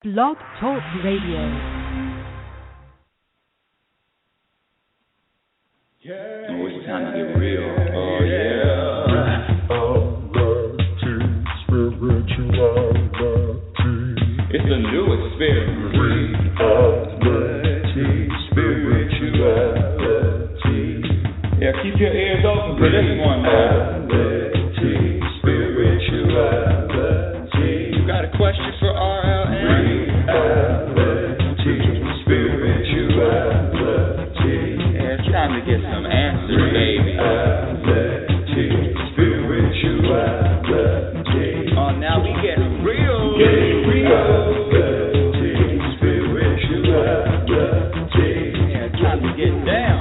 Blog Talk Radio. Oh, it's time to get real. Oh, yeah. Spirituality. It's a new experience. Spirituality. Yeah, keep your ears open for this one, man. Spirituality. You got a question for RLN? Spirituality. Yeah, it's time to get some answers, baby. Spirituality. Oh, now we getting real. Spirituality. Yeah, it's time to get down.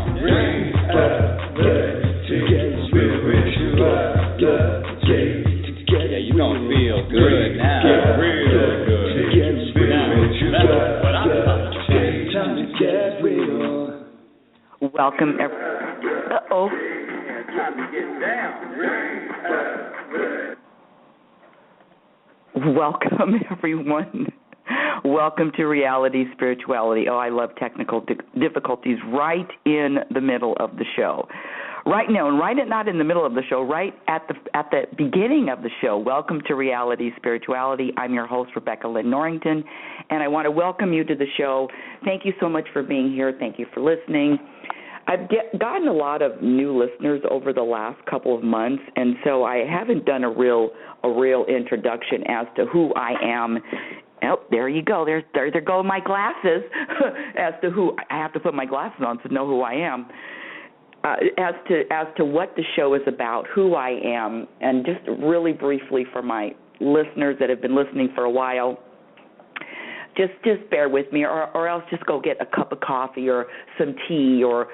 Yeah, you gonna feel good now. Real good. That's what I'm talking about. Time to get real. Welcome, Time to get down. Welcome, everyone. Welcome to Reality Spirituality. Oh, I love technical difficulties right in the middle of the show. Right now, and not in the middle of the show, right at the beginning of the show. Welcome to Reality Spirituality. I'm your host, Rebecca Lynn Norrington, and I want to welcome you to the show. Thank you so much for being here. Thank you for listening. I've gotten a lot of new listeners over the last couple of months, and so I haven't done a real introduction as to who I am. Oh, there you go. There go my glasses. As to who I have to put my glasses on to know who I am. As to what the show is about, who I am, and just really briefly for my listeners that have been listening for a while, just bear with me, or else just go get a cup of coffee or some tea or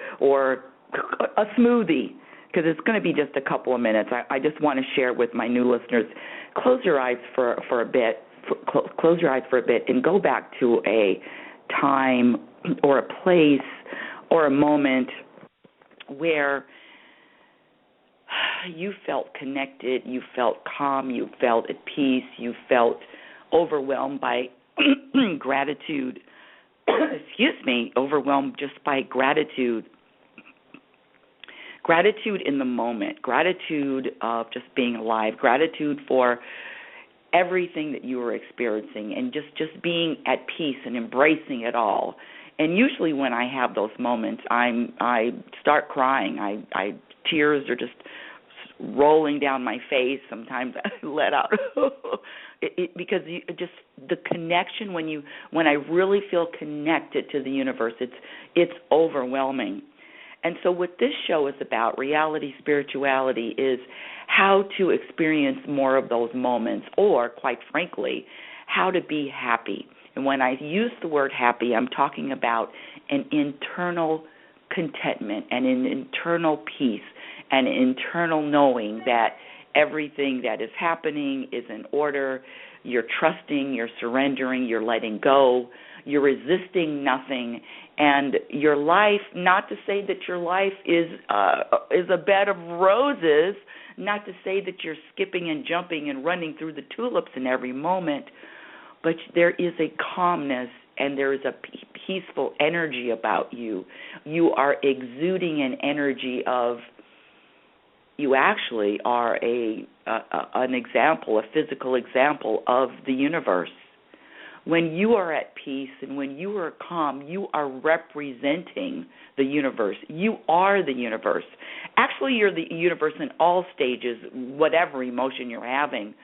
a smoothie, because it's going to be just a couple of minutes. I just want to share with my new listeners. Close your eyes for a bit. Close your eyes for a bit and go back to a time or a place or a moment where you felt connected, you felt calm, you felt at peace, you felt overwhelmed by gratitude. Overwhelmed just by gratitude. Gratitude in the moment, gratitude of just being alive, gratitude for everything that you were experiencing, and just being at peace and embracing it all. And usually when I have those moments, I start crying. Tears are just rolling down my face. Sometimes I let out because just the connection when I really feel connected to the universe, it's overwhelming. And so what this show is about, Reality Spirituality, is how to experience more of those moments, or quite frankly, how to be happy. And when I use the word happy, I'm talking about an internal contentment and an internal peace and an internal knowing that everything that is happening is in order. You're trusting, you're surrendering, you're letting go, you're resisting nothing. And your life, not to say that your life is a bed of roses, not to say that you're skipping and jumping and running through the tulips in every moment, but there is a calmness and there is a peaceful energy about you. You are exuding an energy of, you actually are an example, a physical example of the universe. When you are at peace and when you are calm, you are representing the universe. You are the universe. Actually, you're the universe in all stages, whatever emotion you're having.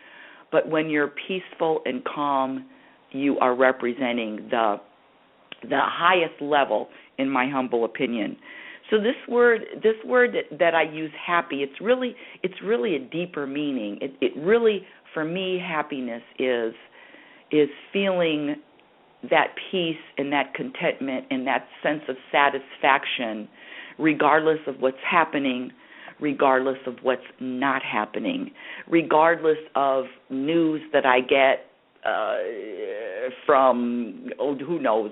But when you're peaceful and calm, you are representing the highest level, in my humble opinion. So this word that I use, happy, it's really a deeper meaning. It really, for me, happiness is feeling that peace and that contentment and that sense of satisfaction, regardless of what's happening, regardless of what's not happening, regardless of news that I get from, who knows,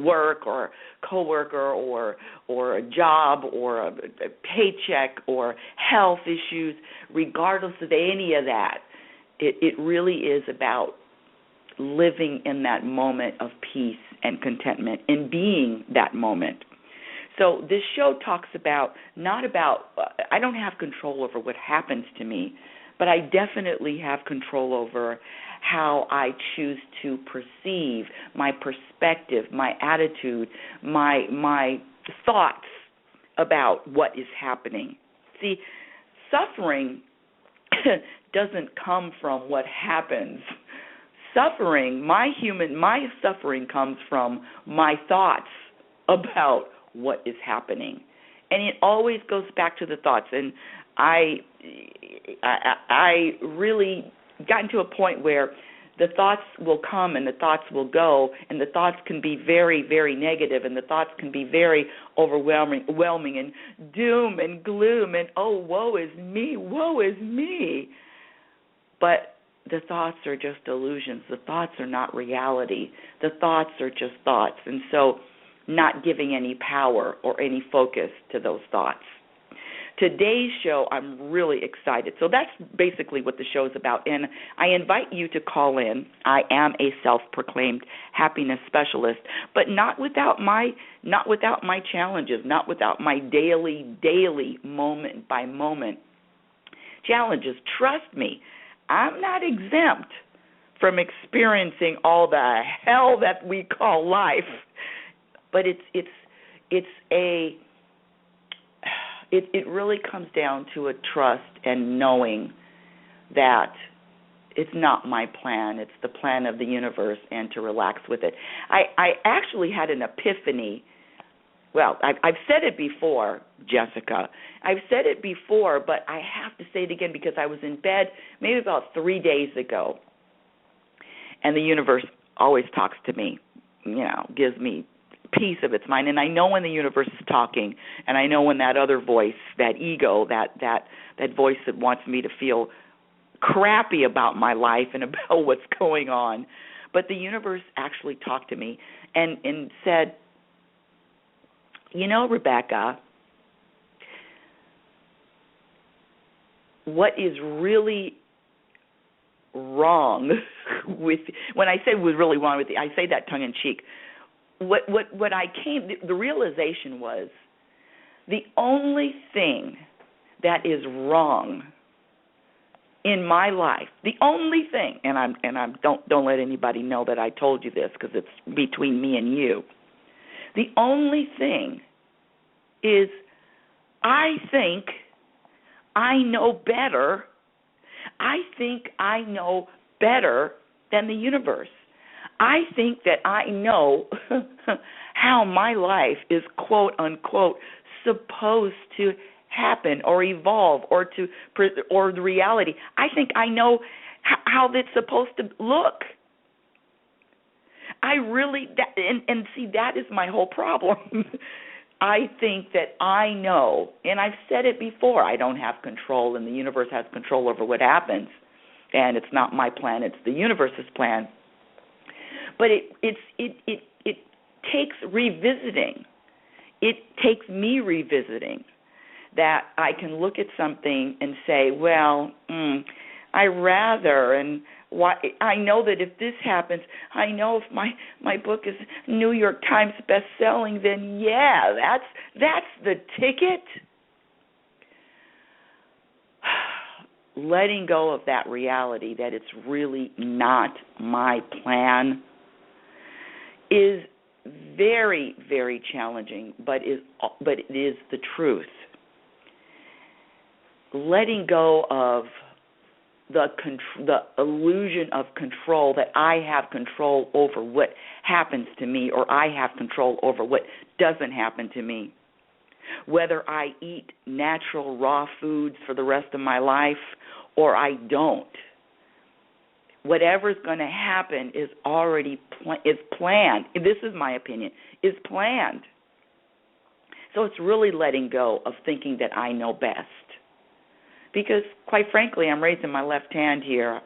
work or coworker or a job or a paycheck or health issues, regardless of any of that. It really is about living in that moment of peace and contentment and being that moment. So this show talks about, I don't have control over what happens to me, but I definitely have control over how I choose to perceive, my perspective, my attitude, my thoughts about what is happening. See, suffering doesn't come from what happens. My suffering comes from my thoughts about what is happening. And it always goes back to the thoughts. And I really gotten to a point where the thoughts will come and the thoughts will go, and the thoughts can be very, very negative, and the thoughts can be very overwhelming and doom and gloom and, oh, woe is me. But the thoughts are just illusions. The thoughts are not reality. The thoughts are just thoughts, and so not giving any power or any focus to those thoughts. Today's show, I'm really excited. So that's basically what the show is about. And I invite you to call in. I am a self-proclaimed happiness specialist, but not without my challenges, not without my daily, moment by moment challenges. Trust me, I'm not exempt from experiencing all the hell that we call life. But it really comes down to a trust and knowing that it's not my plan, it's the plan of the universe, and to relax with it. I actually had an epiphany. Well, I've said it before, Jessica. I've said it before, but I have to say it again because I was in bed maybe about 3 days ago, and the universe always talks to me, gives me piece of its mind, and I know when the universe is talking, and I know when that other voice, that ego, that voice that wants me to feel crappy about my life and about what's going on. But the universe actually talked to me and said, Rebecca, what is really wrong with, when I say was really wrong with you, I say that tongue in cheek. The realization was the only thing that is wrong in my life, the only thing, and don't let anybody know that I told you this because it's between me and you. The only thing is I think I know better. I think I know better than the universe. I think that I know how my life is, quote, unquote, supposed to happen or evolve or the reality. I think I know how it's supposed to look. See, that is my whole problem. I think that I know, and I've said it before, I don't have control, and the universe has control over what happens. And it's not my plan, it's the universe's plan. But it takes revisiting. It takes me revisiting that I can look at something and say, well, I rather, and why? I know that if this happens, I know if my book is New York Times best-selling, then yeah, that's the ticket. Letting go of that reality that it's really not my plan is very, very challenging, but it is the truth. Letting go of the illusion of control, that I have control over what happens to me, or I have control over what doesn't happen to me. Whether I eat natural raw foods for the rest of my life or I don't. Whatever's going to happen is already is planned. This is my opinion, is planned. So it's really letting go of thinking that I know best. Because, quite frankly, I'm raising my left hand here.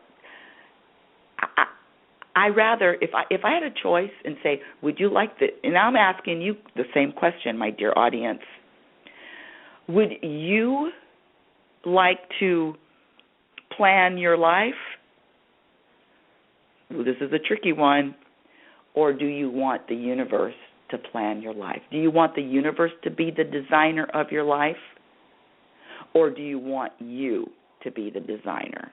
I rather, if I had a choice and say, would you like and I'm asking you the same question, my dear audience. Would you like to plan your life? this is a tricky one, or do you want the universe to plan your life? Do you want the universe to be the designer of your life, or do you want you to be the designer?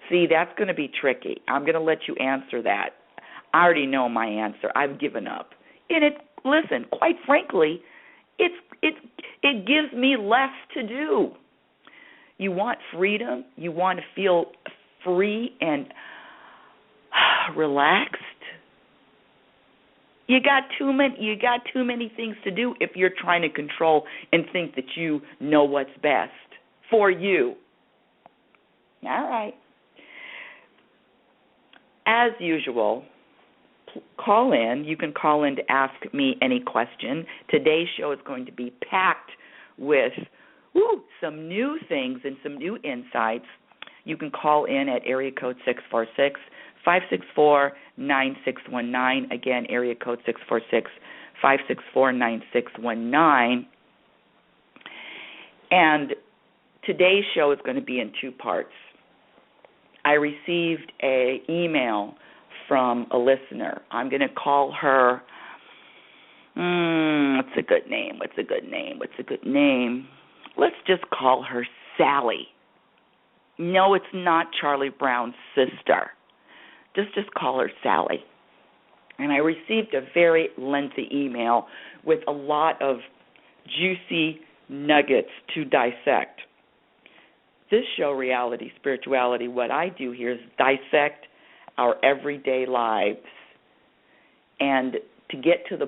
See, that's going to be tricky. I'm going to let you answer that. I already know my answer. I've given up. And listen, quite frankly, it gives me less to do. You want freedom? You want to feel free and relaxed? You got too many things to do if you're trying to control and think that you know what's best for you. All right. As usual, call in. You can call in to ask me any question. Today's show is going to be packed with some new things and some new insights. You can call in at area code 646-564-9619. Again, area code 646-564-9619. And today's show is going to be in two parts. I received an email from a listener. I'm going to call her, what's a good name? Let's just call her Sally. No, it's not Charlie Brown's sister. Just call her Sally. And I received a very lengthy email with a lot of juicy nuggets to dissect. This show, Reality Spirituality, what I do here is dissect our everyday lives and to get to the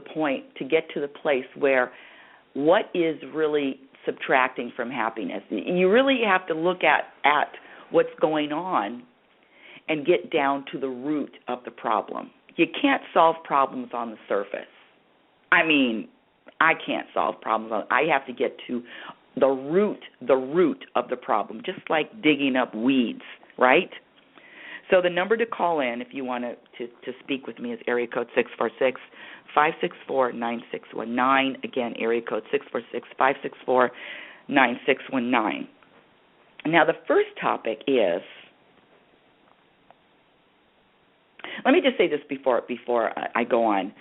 place where what is really subtracting from happiness. You really have to look at what's going on and get down to the root of the problem. You can't solve problems on the surface. I mean, I can't solve problems. I have to get to the root of the problem, just like digging up weeds, right? So the number to call in if you want to speak with me is area code 646-564-9619. Again, area code 646-564-9619. Now, the first topic is, let me just say this before I go on.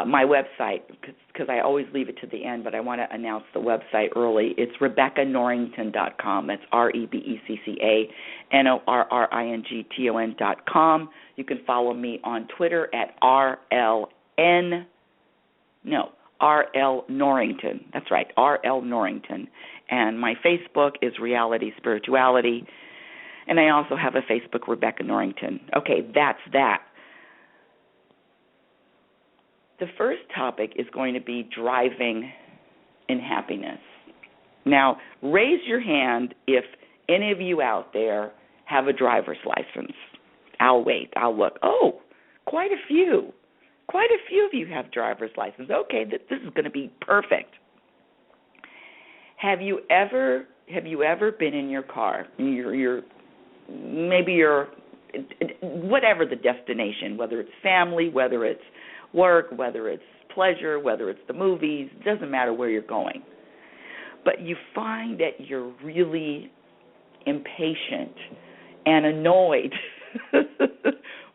My website, because I always leave it to the end, but I want to announce the website early. It's RebeccaNorrington.com. That's RebeccaNorrington.com. You can follow me on Twitter at RL Norrington. That's right, RL Norrington. And my Facebook is Reality Spirituality. And I also have a Facebook, Rebecca Norrington. Okay, that's that. The first topic is going to be driving in happiness. Now, raise your hand if any of you out there have a driver's license. I'll wait. I'll look. Oh, quite a few. Quite a few of you have driver's license. Okay, this is going to be perfect. Have you ever been in your car? Maybe you're whatever the destination, whether it's family, whether it's work, whether it's pleasure, whether it's the movies, it doesn't matter where you're going. But you find that you're really impatient and annoyed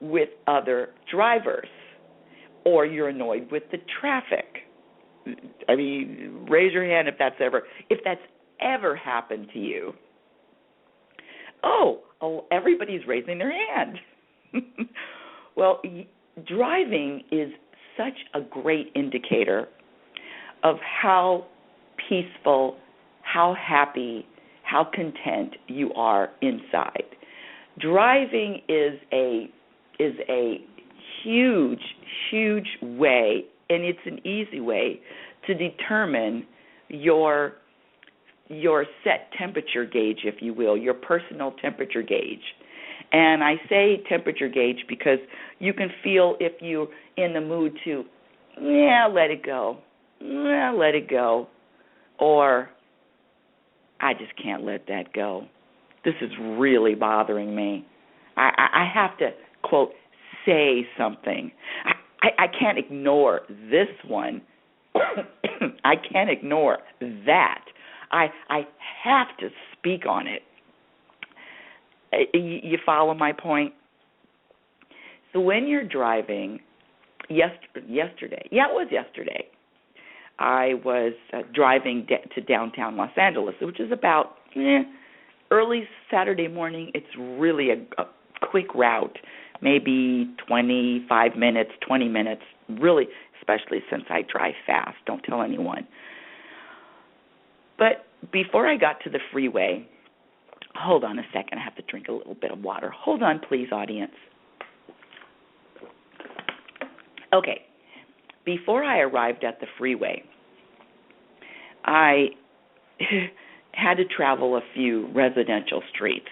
with other drivers, or you're annoyed with the traffic. I mean, raise your hand if that's ever happened to you. Oh, everybody's raising their hand. Well, driving is such a great indicator of how peaceful, how happy, how content you are inside. Driving is a huge way, and it's an easy way to determine your set temperature gauge, if you will, your personal temperature gauge. And I say temperature gauge because you can feel if you're in the mood to, let it go, or I just can't let that go. This is really bothering me. I have to, quote, say something. I can't ignore this one. I can't ignore that. I have to speak on it. You follow my point? So when you're driving, yesterday, it was yesterday, I was driving to downtown Los Angeles, which is about early Saturday morning. It's really a quick route, maybe 25 minutes, 20 minutes, really, especially since I drive fast. Don't tell anyone. But before I got to the freeway, hold on a second. I have to drink a little bit of water. Hold on, please, audience. Okay. Before I arrived at the freeway, I had to travel a few residential streets.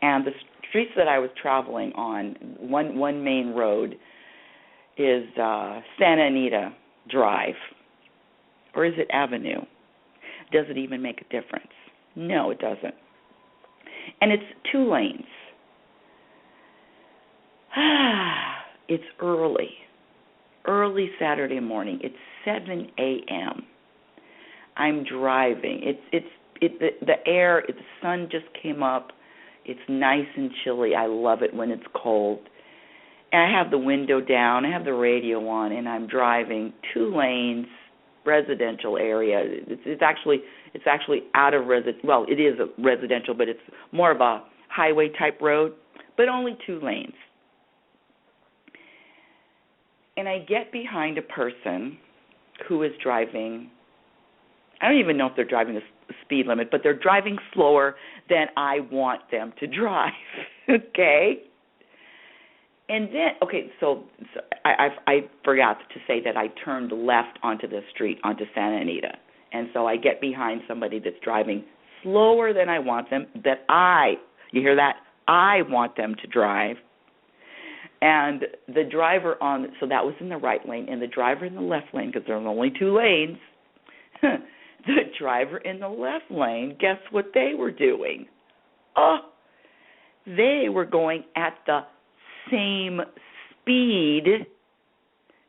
And the streets that I was traveling on, one main road is Santa Anita Drive. Or is it Avenue? Does it even make a difference? No, it doesn't. And it's 2 lanes. It's early Saturday morning. It's 7 a.m. I'm driving. The air, the sun just came up. It's nice and chilly. I love it when it's cold. And I have the window down. I have the radio on, and I'm driving 2 lanes, residential area. It's actually out of well, it is a residential, but it's more of a highway type road, but only 2 lanes. And I get behind a person who is driving, I don't even know if they're driving the speed limit, but they're driving slower than I want them to drive, okay? And then, so I forgot to say that I turned left onto the street, onto Santa Anita. And so I get behind somebody that's driving slower than I want them, you hear that? I want them to drive. And the driver so that was in the right lane, and the driver in the left lane, because there are only 2 lanes, the driver in the left lane, guess what they were doing? They were going at the same speed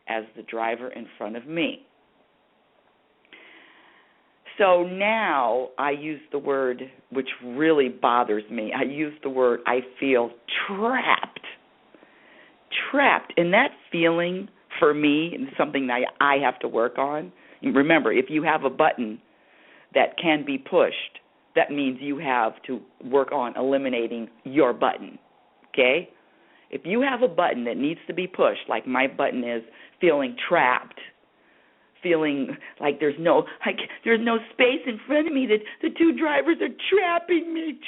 as the driver in front of me. So now I use the word, which really bothers me, I feel trapped. And that feeling for me is something that I have to work on. Remember, if you have a button that can be pushed, that means you have to work on eliminating your button, okay? If you have a button that needs to be pushed, like my button is, feeling trapped, feeling like there's no space in front of me, that the 2 drivers are trapping me,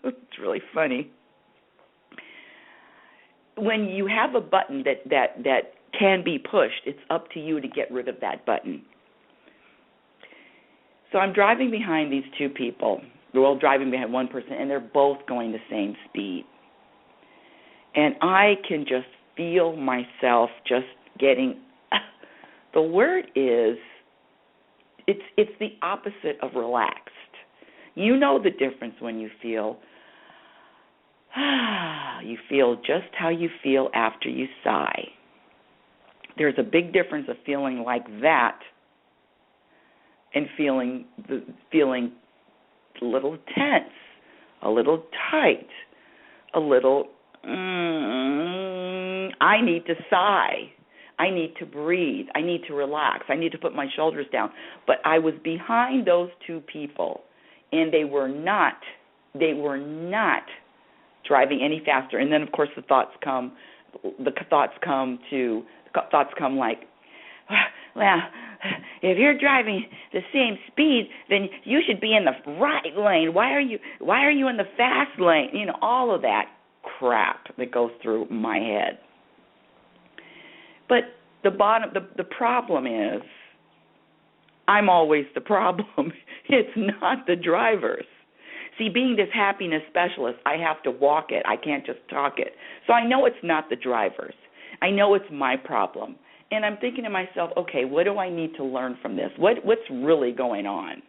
It's really funny. When you have a button that can be pushed, it's up to you to get rid of that button. So I'm driving behind these 2 people. Well, driving behind one person, and they're both going the same speed. And I can just feel myself just getting, the word is, it's the opposite of relaxed. You know the difference when you feel just how you feel after you sigh. There's a big difference of feeling like that and feeling a little tense, a little tight, a little, I need to sigh. I need to breathe. I need to relax. I need to put my shoulders down. But I was behind those 2 people, and they were not driving any faster. And then, of course, the thoughts come like, well, if you're driving the same speed, then you should be in the right lane. Why are you in the fast lane? All of that crap that goes through my head. But the problem is, I'm always the problem. It's not the drivers. See, being this happiness specialist, I have to walk it. I can't just talk it. So I know it's not the drivers. I know it's my problem. And I'm thinking to myself, okay, what do I need to learn from this? What's really going on?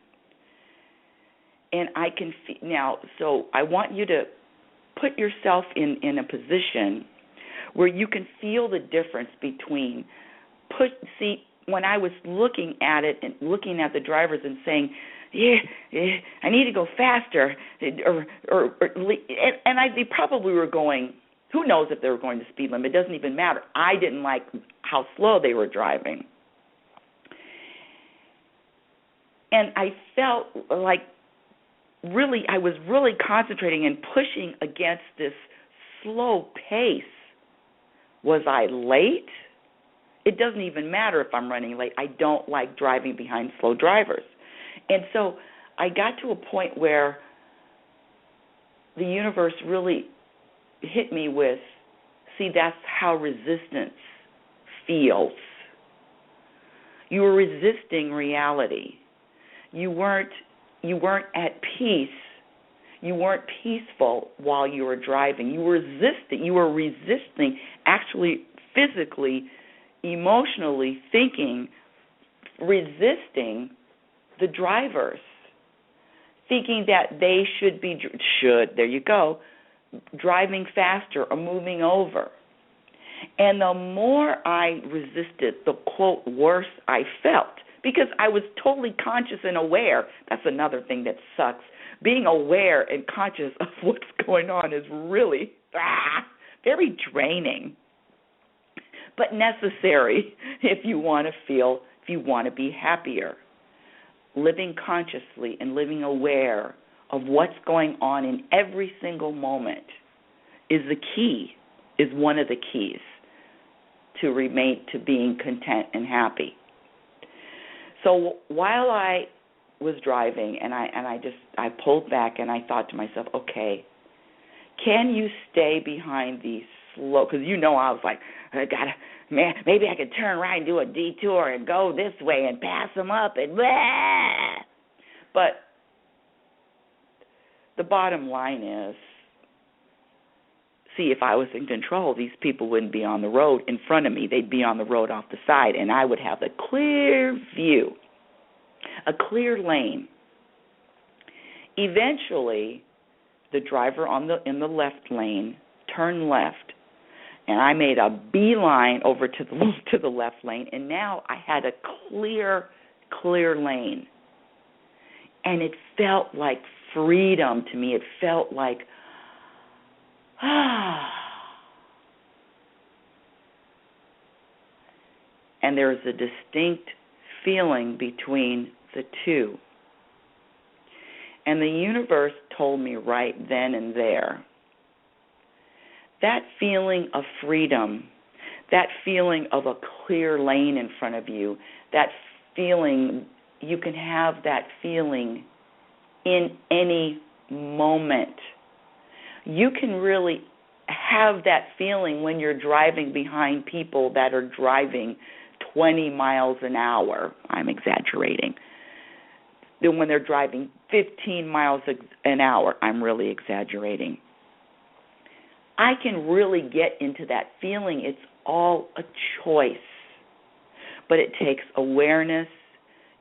And I can now, so I want you to put yourself in a position where you can feel the difference between, when I was looking at it and looking at the drivers and saying, I need to go faster, and they probably were going Who knows if they were going the speed limit? It doesn't even matter. I didn't like how slow they were driving. And I felt like I was really concentrating and pushing against this slow pace. Was I late? It doesn't even matter if I'm running late. I don't like driving behind slow drivers. And so I got to a point where the universe really hit me with, see, that's how resistance feels. You were resisting reality. You weren't at peace. You weren't peaceful while you were driving. You were resisting, actually physically, emotionally thinking, resisting the drivers, thinking that they there you go, driving faster or moving over. And the more I resisted, the, quote, worse I felt, because I was totally conscious and aware. That's another thing that sucks. Being aware and conscious of what's going on is really very draining, but necessary if you want to be happier. Living consciously and living aware of what's going on in every single moment is one of the keys to being content and happy. So while I was driving and I pulled back and I thought to myself, okay, can you stay behind these slow, because I was like, maybe I could turn right and do a detour and go this way and pass them up and blah. But the bottom line is, see, if I was in control, these people wouldn't be on the road in front of me. They'd be on the road off the side, and I would have a clear view, a clear lane. Eventually, the driver in the left lane turned left, and I made a beeline over to the left lane, and now I had a clear lane. And it felt like freedom to me. It felt like, and there's a distinct feeling between the two. And the universe told me right then and there, that feeling of freedom, that feeling of a clear lane in front of you, that feeling, you can have that feeling in any moment. You can really have that feeling when you're driving behind people that are driving 20 miles an hour. I'm exaggerating. Then when they're driving 15 miles an hour, I'm really exaggerating. I can really get into that feeling. It's all a choice. But it takes awareness,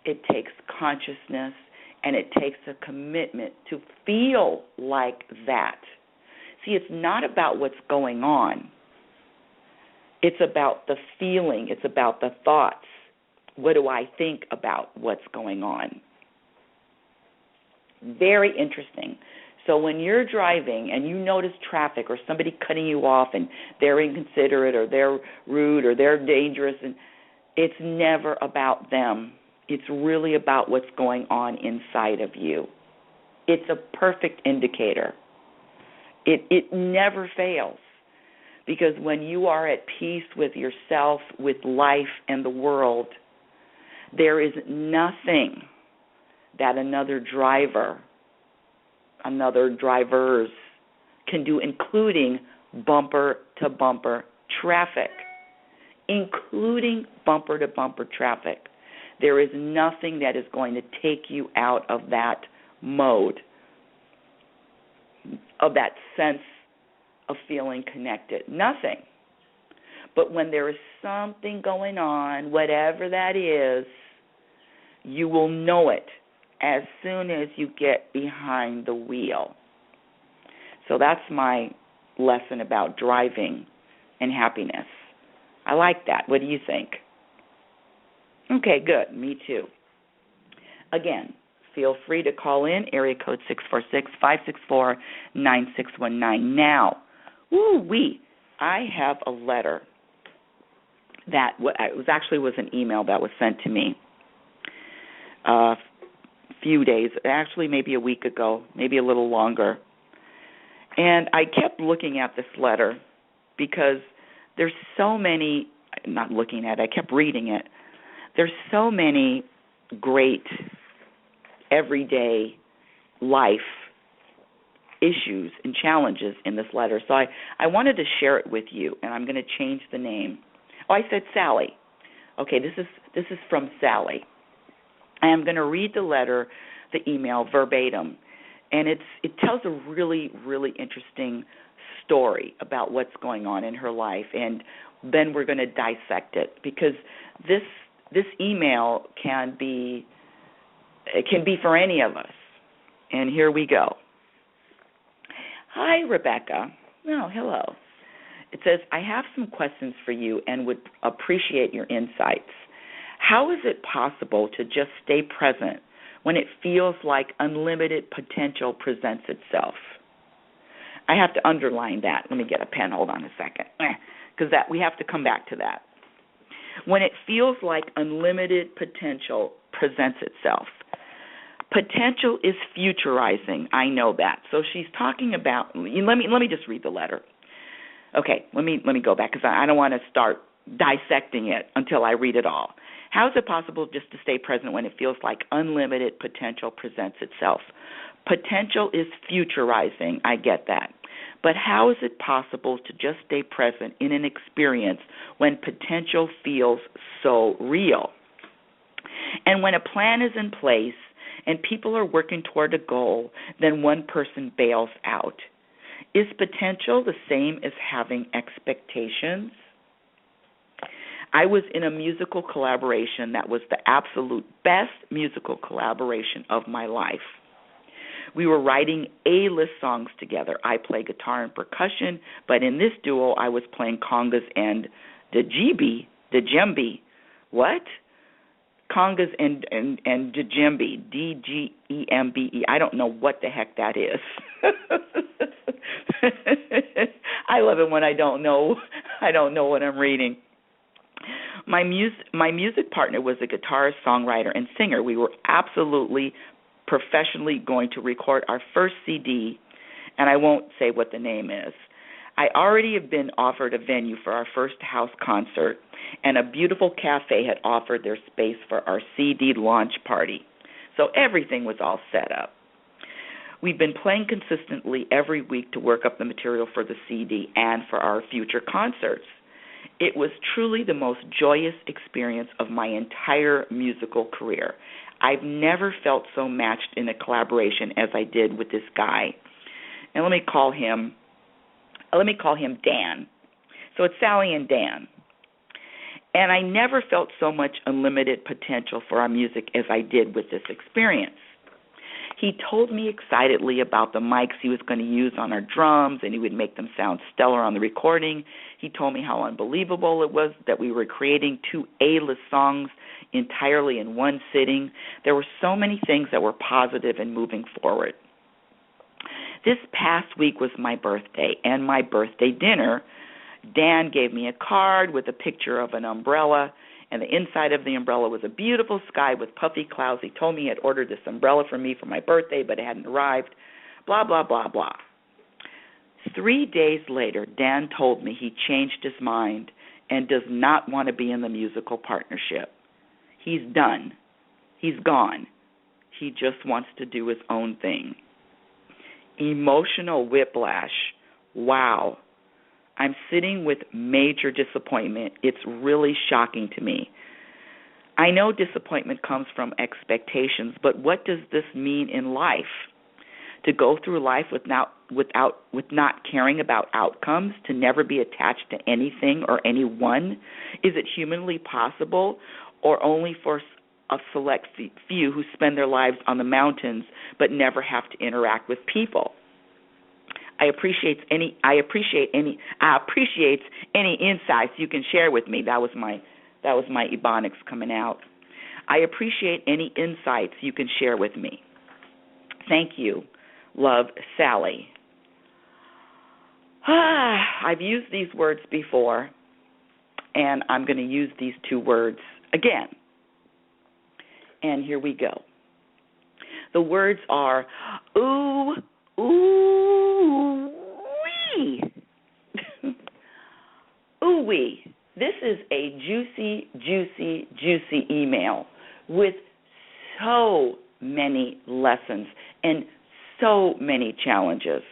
it takes consciousness, and it takes a commitment to feel like that. See, it's not about what's going on. It's about the feeling. It's about the thoughts. What do I think about what's going on? Very interesting. So when you're driving and you notice traffic or somebody cutting you off and they're inconsiderate or they're rude or they're dangerous, and it's never about them. It's really about what's going on inside of you. It's a perfect indicator. It never fails, because when you are at peace with yourself, with life, and the world, there is nothing that another drivers can do, including bumper-to-bumper traffic. Including bumper-to-bumper traffic. There is nothing that is going to take you out of that mode, of that sense of feeling connected. Nothing. But when there is something going on, whatever that is, you will know it as soon as you get behind the wheel. So that's my lesson about driving and happipiness. I like that. What do you think? Okay, good. Me too. Again, feel free to call in, area code 646-564-9619. Now, Woo-wee. I have a letter that was an email that was sent to me a few days, actually maybe a week ago, maybe a little longer. And I kept looking at this letter because there's so many, not looking at it, I kept reading it. There's so many great everyday life issues and challenges in this letter. So I wanted to share it with you, and I'm going to change the name. Oh, I said Sally. Okay, this is from Sally. I am going to read the letter, the email verbatim, and it tells a really, really interesting story about what's going on in her life, and then we're going to dissect it, because this email can be for any of us. And here we go. Hi, Rebecca. Oh, hello. It says, I have some questions for you and would appreciate your insights. How is it possible to just stay present when it feels like unlimited potential presents itself? I have to underline that. Let me get a pen. Hold on a second. Because we have to come back to that. When it feels like unlimited potential presents itself. Potential is futurizing. I know that. So she's talking about. Let me just read the letter. Okay. Let me go back, because I don't want to start dissecting it until I read it all. How is it possible just to stay present when it feels like unlimited potential presents itself? Potential is futurizing. I get that. But how is it possible to just stay present in an experience when potential feels so real? And when a plan is in place and people are working toward a goal, then one person bails out. Is potential the same as having expectations? I was in a musical collaboration that was the absolute best musical collaboration of my life. We were writing A-list songs together. I play guitar and percussion, but in this duo I was playing congas and djembe. What? Congas and djembe, D-G-E-M-B-E. I don't know what the heck that is. I love it when I don't know what I'm reading. My music partner was a guitarist, songwriter, and singer. We were absolutely professionally going to record our first CD, and I won't say what the name is. I already have been offered a venue for our first house concert, and a beautiful cafe had offered their space for our CD launch party. So everything was all set up. We've been playing consistently every week to work up the material for the CD and for our future concerts. It was truly the most joyous experience of my entire musical career. I've never felt so matched in a collaboration as I did with this guy. And let me call him Dan. So it's Sally and Dan. And I never felt so much unlimited potential for our music as I did with this experience. He told me excitedly about the mics he was going to use on our drums, and he would make them sound stellar on the recording. He told me how unbelievable it was that we were creating 2 A-list songs entirely in one sitting. There were so many things that were positive and moving forward. This past week was my birthday, and my birthday dinner. Dan gave me a card with a picture of an umbrella, and the inside of the umbrella was a beautiful sky with puffy clouds. He told me he had ordered this umbrella for me for my birthday, but it hadn't arrived, blah, blah, blah, blah. 3 days later, Dan told me he changed his mind and does not want to be in the musical partnership. He's done. He's gone. He just wants to do his own thing. Emotional whiplash. Wow. I'm sitting with major disappointment. It's really shocking to me. I know disappointment comes from expectations, but what does this mean in life? To go through life with not caring about outcomes, to never be attached to anything or anyone? Is it humanly possible, or only for a select few who spend their lives on the mountains but never have to interact with people? I appreciate any insights you can share with me. That was my Ebonics coming out. I appreciate any insights you can share with me. Thank you. Love, Sally. I've used these words before, and I'm going to use these two words again. And here we go. The words are ooh, ooh, wee. Ooh, wee. This is a juicy, juicy, juicy email with so many lessons and so many challenges.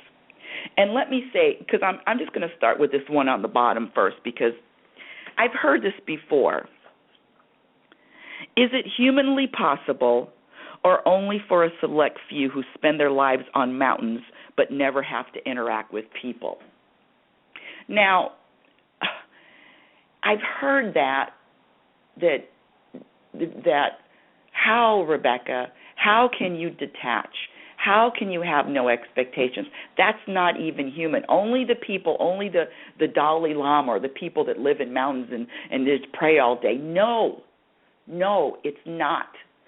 And let me say, because I'm just going to start with this one on the bottom first, because I've heard this before. Is it humanly possible, or only for a select few who spend their lives on mountains but never have to interact with people? Now, I've heard that how, Rebecca, how can you detach? How can you have no expectations? That's not even human. Only the people, only the Dalai Lama or the people that live in mountains and just pray all day. No, it's not.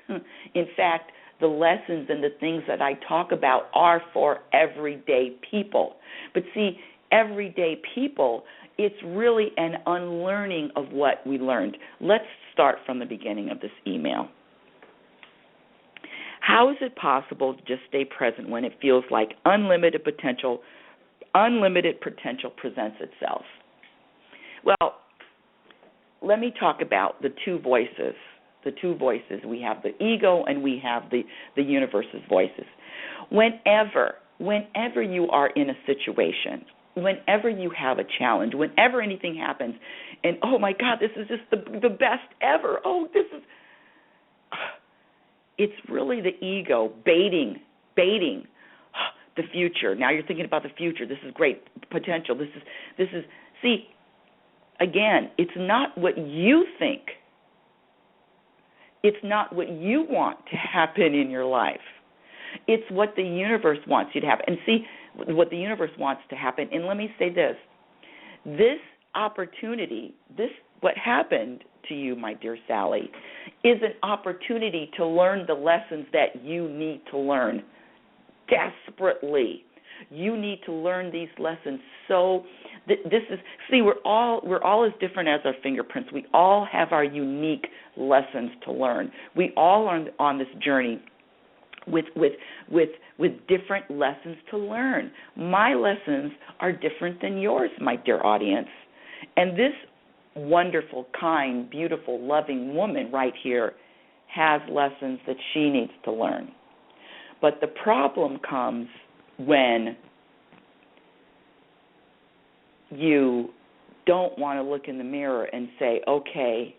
In fact, the lessons and the things that I talk about are for everyday people. But see, everyday people, it's really an unlearning of what we learned. Let's start from the beginning of this email. How is it possible to just stay present when it feels like unlimited potential presents itself? Well, let me talk about the two voices. The two voices. We have the ego and we have the universe's voices. Whenever you are in a situation, whenever you have a challenge, whenever anything happens, and oh my God, this is just the best ever. Oh, this is... It's really the ego baiting the future. Now you're thinking about the future. This is great potential. This is. See, again, it's not what you think. It's not what you want to happen in your life. It's what the universe wants you to happen. And see, what the universe wants to happen. And let me say this: this opportunity, what happened to you, my dear Sally, is an opportunity to learn the lessons that you need to learn desperately. You need to learn these lessons. So this is, see, we're all as different as our fingerprints. We all have our unique lessons to learn. We all are on this journey with different lessons to learn. My lessons are different than yours, my dear audience. And this wonderful, kind, beautiful, loving woman right here has lessons that she needs to learn. But the problem comes when you don't want to look in the mirror and say, okay,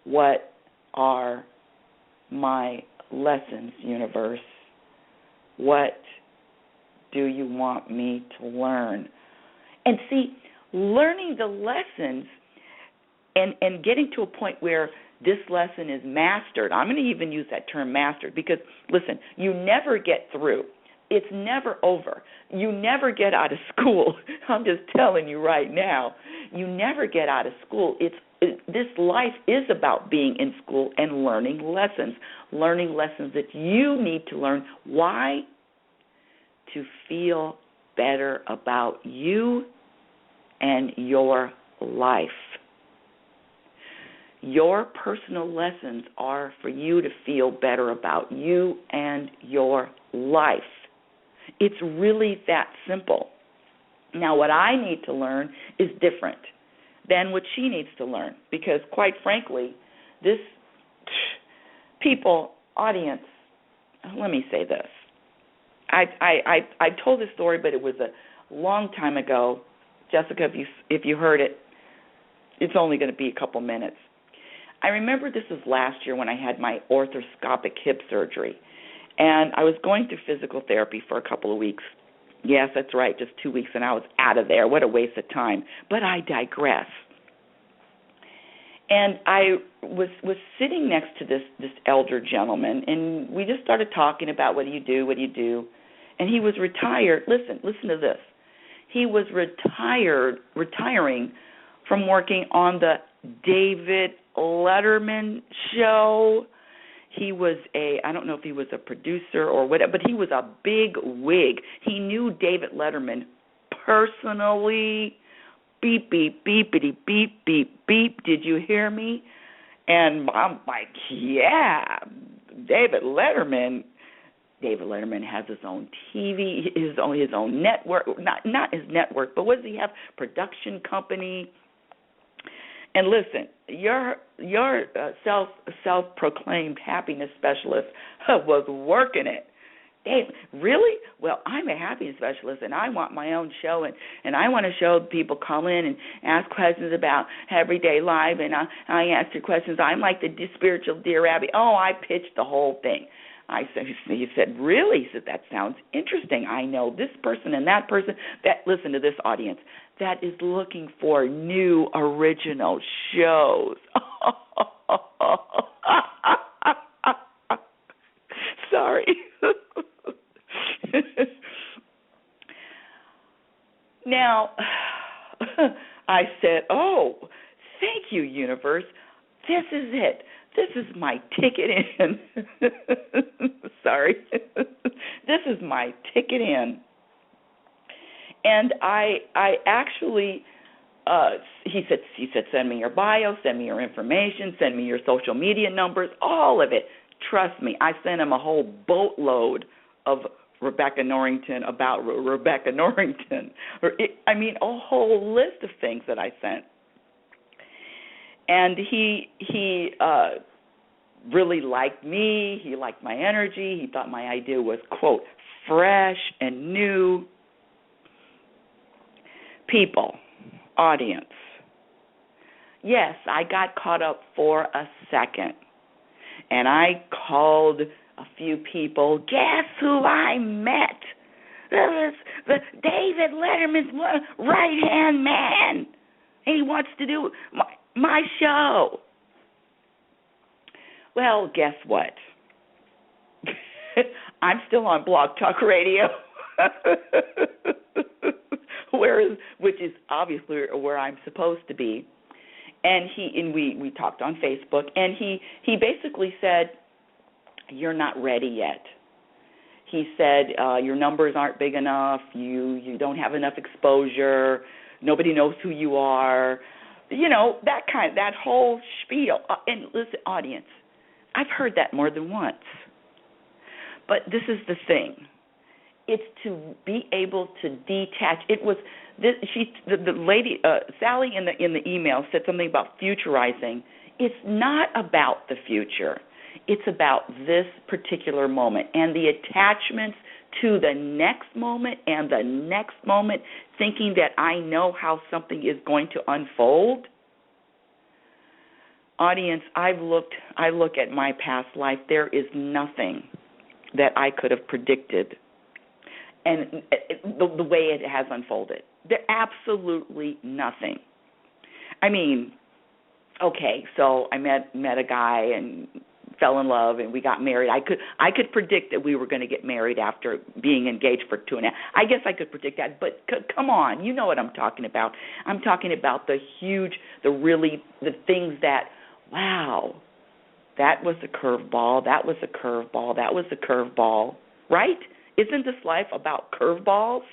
what are my lessons, universe? What do you want me to learn? And see, learning the lessons and getting to a point where this lesson is mastered. I'm going to even use that term, mastered, because, listen, you never get through. It's never over. You never get out of school. I'm just telling you right now. You never get out of school. This life is about being in school and learning lessons that you need to learn. Why? To feel better about you and your life. Your personal lessons are for you to feel better about you and your life. It's really that simple. Now, what I need to learn is different than what she needs to learn, because, quite frankly, this audience, let me say this. I told this story, but it was a long time ago. Jessica, if you heard it, it's only going to be a couple minutes. I remember this was last year when I had my arthroscopic hip surgery, and I was going through physical therapy for a couple of weeks. Yes, that's right, just 2 weeks, and I was out of there. What a waste of time. But I digress. And I was sitting next to this elder gentleman, and we just started talking about what do you do, and he was retired. Listen to this. He was retiring from working on the David Letterman show. He was I don't know if he was a producer or whatever, but he was a big wig. He knew David Letterman personally. Beep, beep, beepity, beep, beep, beep. Did you hear me? And I'm like, yeah, David Letterman has his own TV, his own network, not his network, but what does he have? Production company. And listen, your self-proclaimed happiness specialist was working it. Dave, really? Well, I'm a happiness specialist, and I want my own show, and I want to show people call in and ask questions about everyday life, and I answer questions. I'm like the spiritual Dear Abby. Oh, I pitched the whole thing. He said, really? He said, that sounds interesting. I know this person and that person. Listen to this audience. That is looking for new original shows. Sorry. Now, I said, oh, thank you, universe. This is it. This is my ticket in. Sorry. This is my ticket in. And I actually, he said, send me your bio, send me your information, send me your social media numbers, all of it. Trust me, I sent him a whole boatload of Rebecca Norrington about Rebecca Norrington. A whole list of things that I sent. And he really liked me. He liked my energy. He thought my idea was, quote, fresh and new. People, audience. Yes, I got caught up for a second. And I called a few people. Guess who I met? David Letterman's right-hand man. He wants to do my show. Well, guess what? I'm still on Blog Talk Radio, which is obviously where I'm supposed to be. And we talked on Facebook, and he basically said, you're not ready yet. He said, your numbers aren't big enough, you don't have enough exposure, nobody knows who you are, that whole spiel. And listen, audience, I've heard that more than once. But this is the thing. It's to be able to detach. It was the lady Sally in the email said something about futurizing. It's not about the future. It's about this particular moment and the attachments to the next moment and the next moment, thinking that I know how something is going to unfold. Audience, I look at my past life. There is nothing that I could have predicted, and the way it has unfolded. There absolutely nothing. I mean, okay, so I met a guy and fell in love, and we got married. I could predict that we were going to get married after being engaged for 2.5 years. I guess I could predict that, but come on, you know what I'm talking about. I'm talking about the things that, wow, that was a curveball, that was a curveball, that was a curveball, right? Isn't this life about curveballs?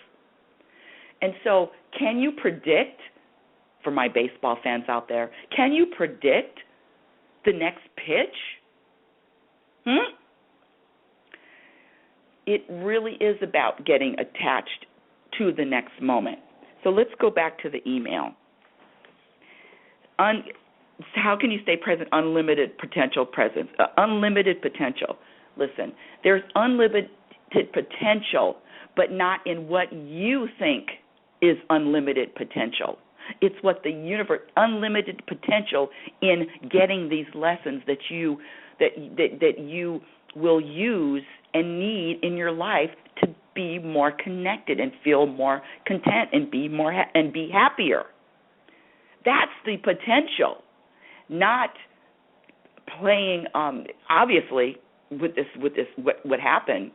And so can you predict, for my baseball fans out there, can you predict the next pitch? It really is about getting attached to the next moment. So let's go back to the email. How can you stay present? Unlimited potential presence. Unlimited potential. Listen, there's unlimited potential, but not in what you think is unlimited potential. It's what the universe, unlimited potential in getting these lessons that you will use and need in your life to be more connected and feel more content and be be happier. That's the potential, not playing. Obviously, with this, what happened?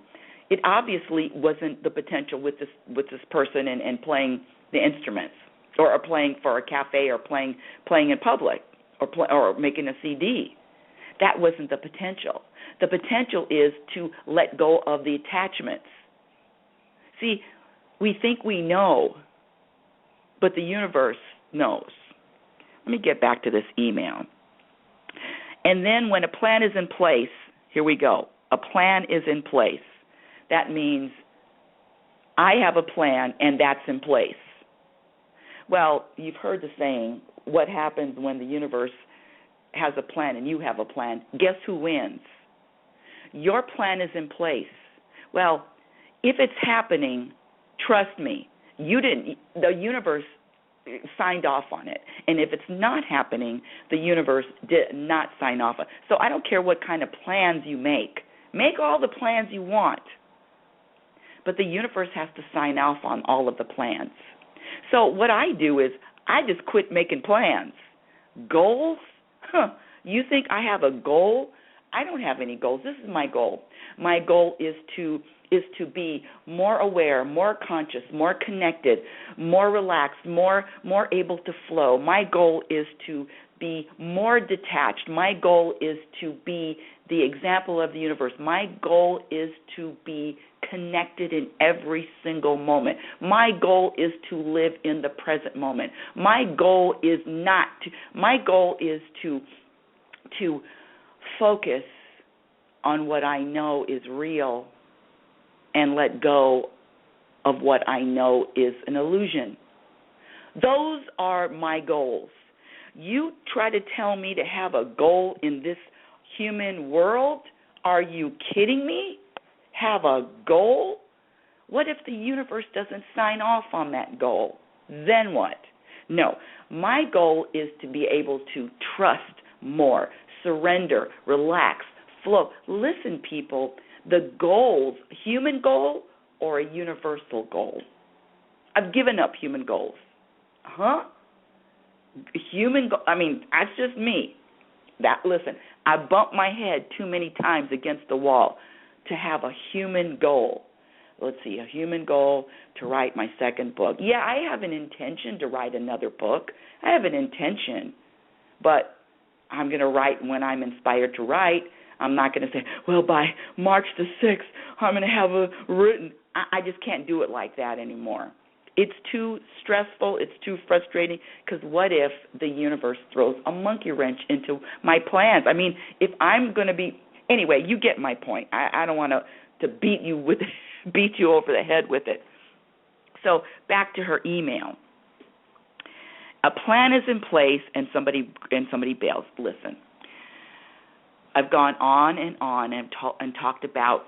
It obviously wasn't the potential with this person and playing the instruments, or playing for a cafe, or playing in public, or making a CD. That wasn't the potential. The potential is to let go of the attachments. See, we think we know but the universe knows. Let me get back to this email. And then when a plan is in place, here we go. A plan is in place. That means I have a plan and that's in place. Well, you've heard the saying, what happens when the universe has a plan and you have a plan? Guess who wins? Your plan is in place. Well, if it's happening, trust me, the universe signed off on it. And if it's not happening, the universe did not sign off on it. So I don't care what kind of plans you make. Make all the plans you want. But the universe has to sign off on all of the plans. So what I do is I just quit making plans. Goals? You think I have a goal? I don't have any goals. This is my goal. My goal is to be more aware, more conscious, more connected, more relaxed, more able to flow. My goal is to be more detached. My goal is to be the example of the universe. My goal is to be connected in every single moment. My goal is to live in the present moment. My goal is to focus on what I know is real and let go of what I know is an illusion. Those are my goals. You try to tell me to have a goal in this human world? Are you kidding me? Have a goal? What if the universe doesn't sign off on that goal? Then what? No, my goal is to be able to trust more, surrender, relax, flow. Listen, people, the goals, human goal or a universal goal? I've given up human goals. That's just me. Listen, I bumped my head too many times against the wall to have a human goal. Let's see, a human goal to write my second book. Yeah, I have an intention to write another book. I have an intention, but I'm going to write when I'm inspired to write. I'm not going to say, well, by March the 6th, I'm going to have a written. I just can't do it like that anymore. It's too stressful. It's too frustrating, because what if the universe throws a monkey wrench into my plans? I mean, if I'm going to be – anyway, you get my point. I don't want to beat you over the head with it. So back to her email. A plan is in place and somebody bails. Listen, I've gone on and talked about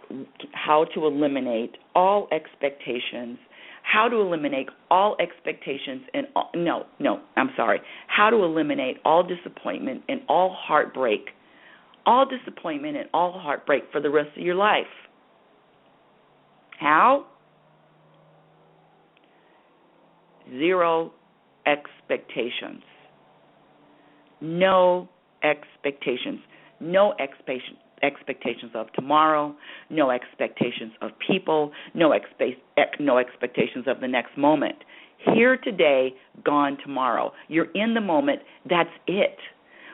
how to eliminate all expectations, how to eliminate all expectations and how to eliminate all disappointment and all heartbreak for the rest of your life. How? Zero expectations. No expectations. No expectations of tomorrow, no expectations of people, no expectations of the next moment. Here today, gone tomorrow. You're in the moment. That's it.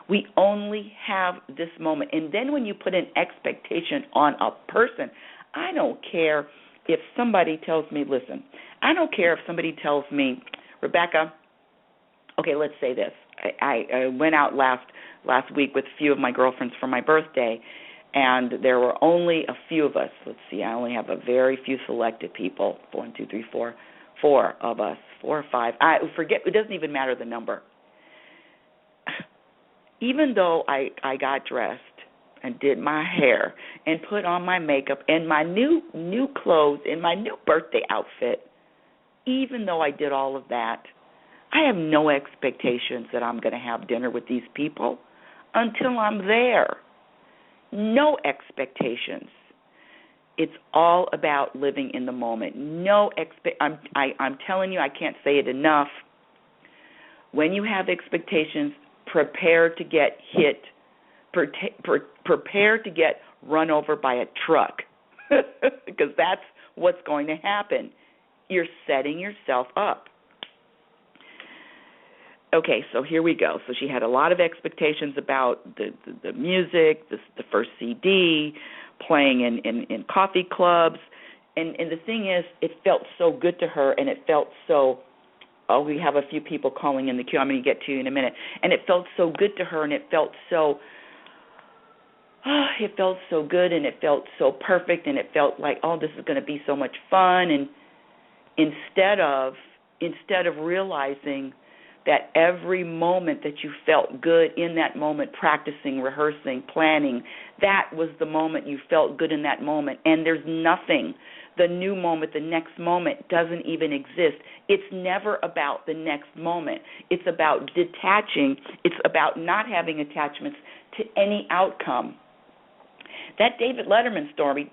We only have this moment. And then when you put an expectation on a person, I don't care if somebody tells me, listen, I don't care if somebody tells me, Rebecca, okay, let's say this. I went out last week with a few of my girlfriends for my birthday, and there were only a few of us. Let's see, I only have a very few selected people. 4 of us, 4 or 5. I forget, it doesn't even matter the number. Even though I got dressed and did my hair and put on my makeup and my new clothes and my new birthday outfit, even though I did all of that, I have no expectations that I'm going to have dinner with these people until I'm there. No expectations. It's all about living in the moment. I'm telling you, I can't say it enough. When you have expectations, prepare to get hit. Prepare to get run over by a truck, because that's what's going to happen. You're setting yourself up. Okay, so here we go. So she had a lot of expectations about the music, the first CD, playing in coffee clubs. And the thing is, it felt so good to her, and it felt so we have a few people calling in the queue. I'm going to get to you in a minute. And it felt so good to her, and it felt so good, and it felt so perfect, and it felt like, this is going to be so much fun. And instead of realizing that every moment that you felt good in that moment, practicing, rehearsing, planning, that was the moment you felt good in that moment. And there's nothing. The new moment, the next moment doesn't even exist. It's never about the next moment. It's about detaching. It's about not having attachments to any outcome. That David Letterman story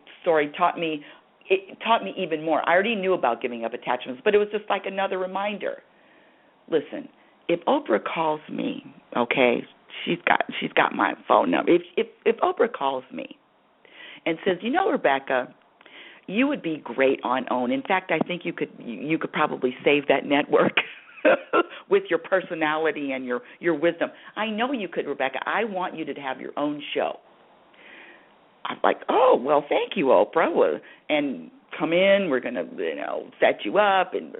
taught me even more. I already knew about giving up attachments, but it was just like another reminder. Listen, if Oprah calls me, okay, she's got my phone number. If Oprah calls me and says, Rebecca, you would be great on OWN. In fact, I think you could probably save that network with your personality and your wisdom. I know you could, Rebecca. I want you to have your own show. I'm like, oh, well, thank you, Oprah. And come in. We're going to, set you up and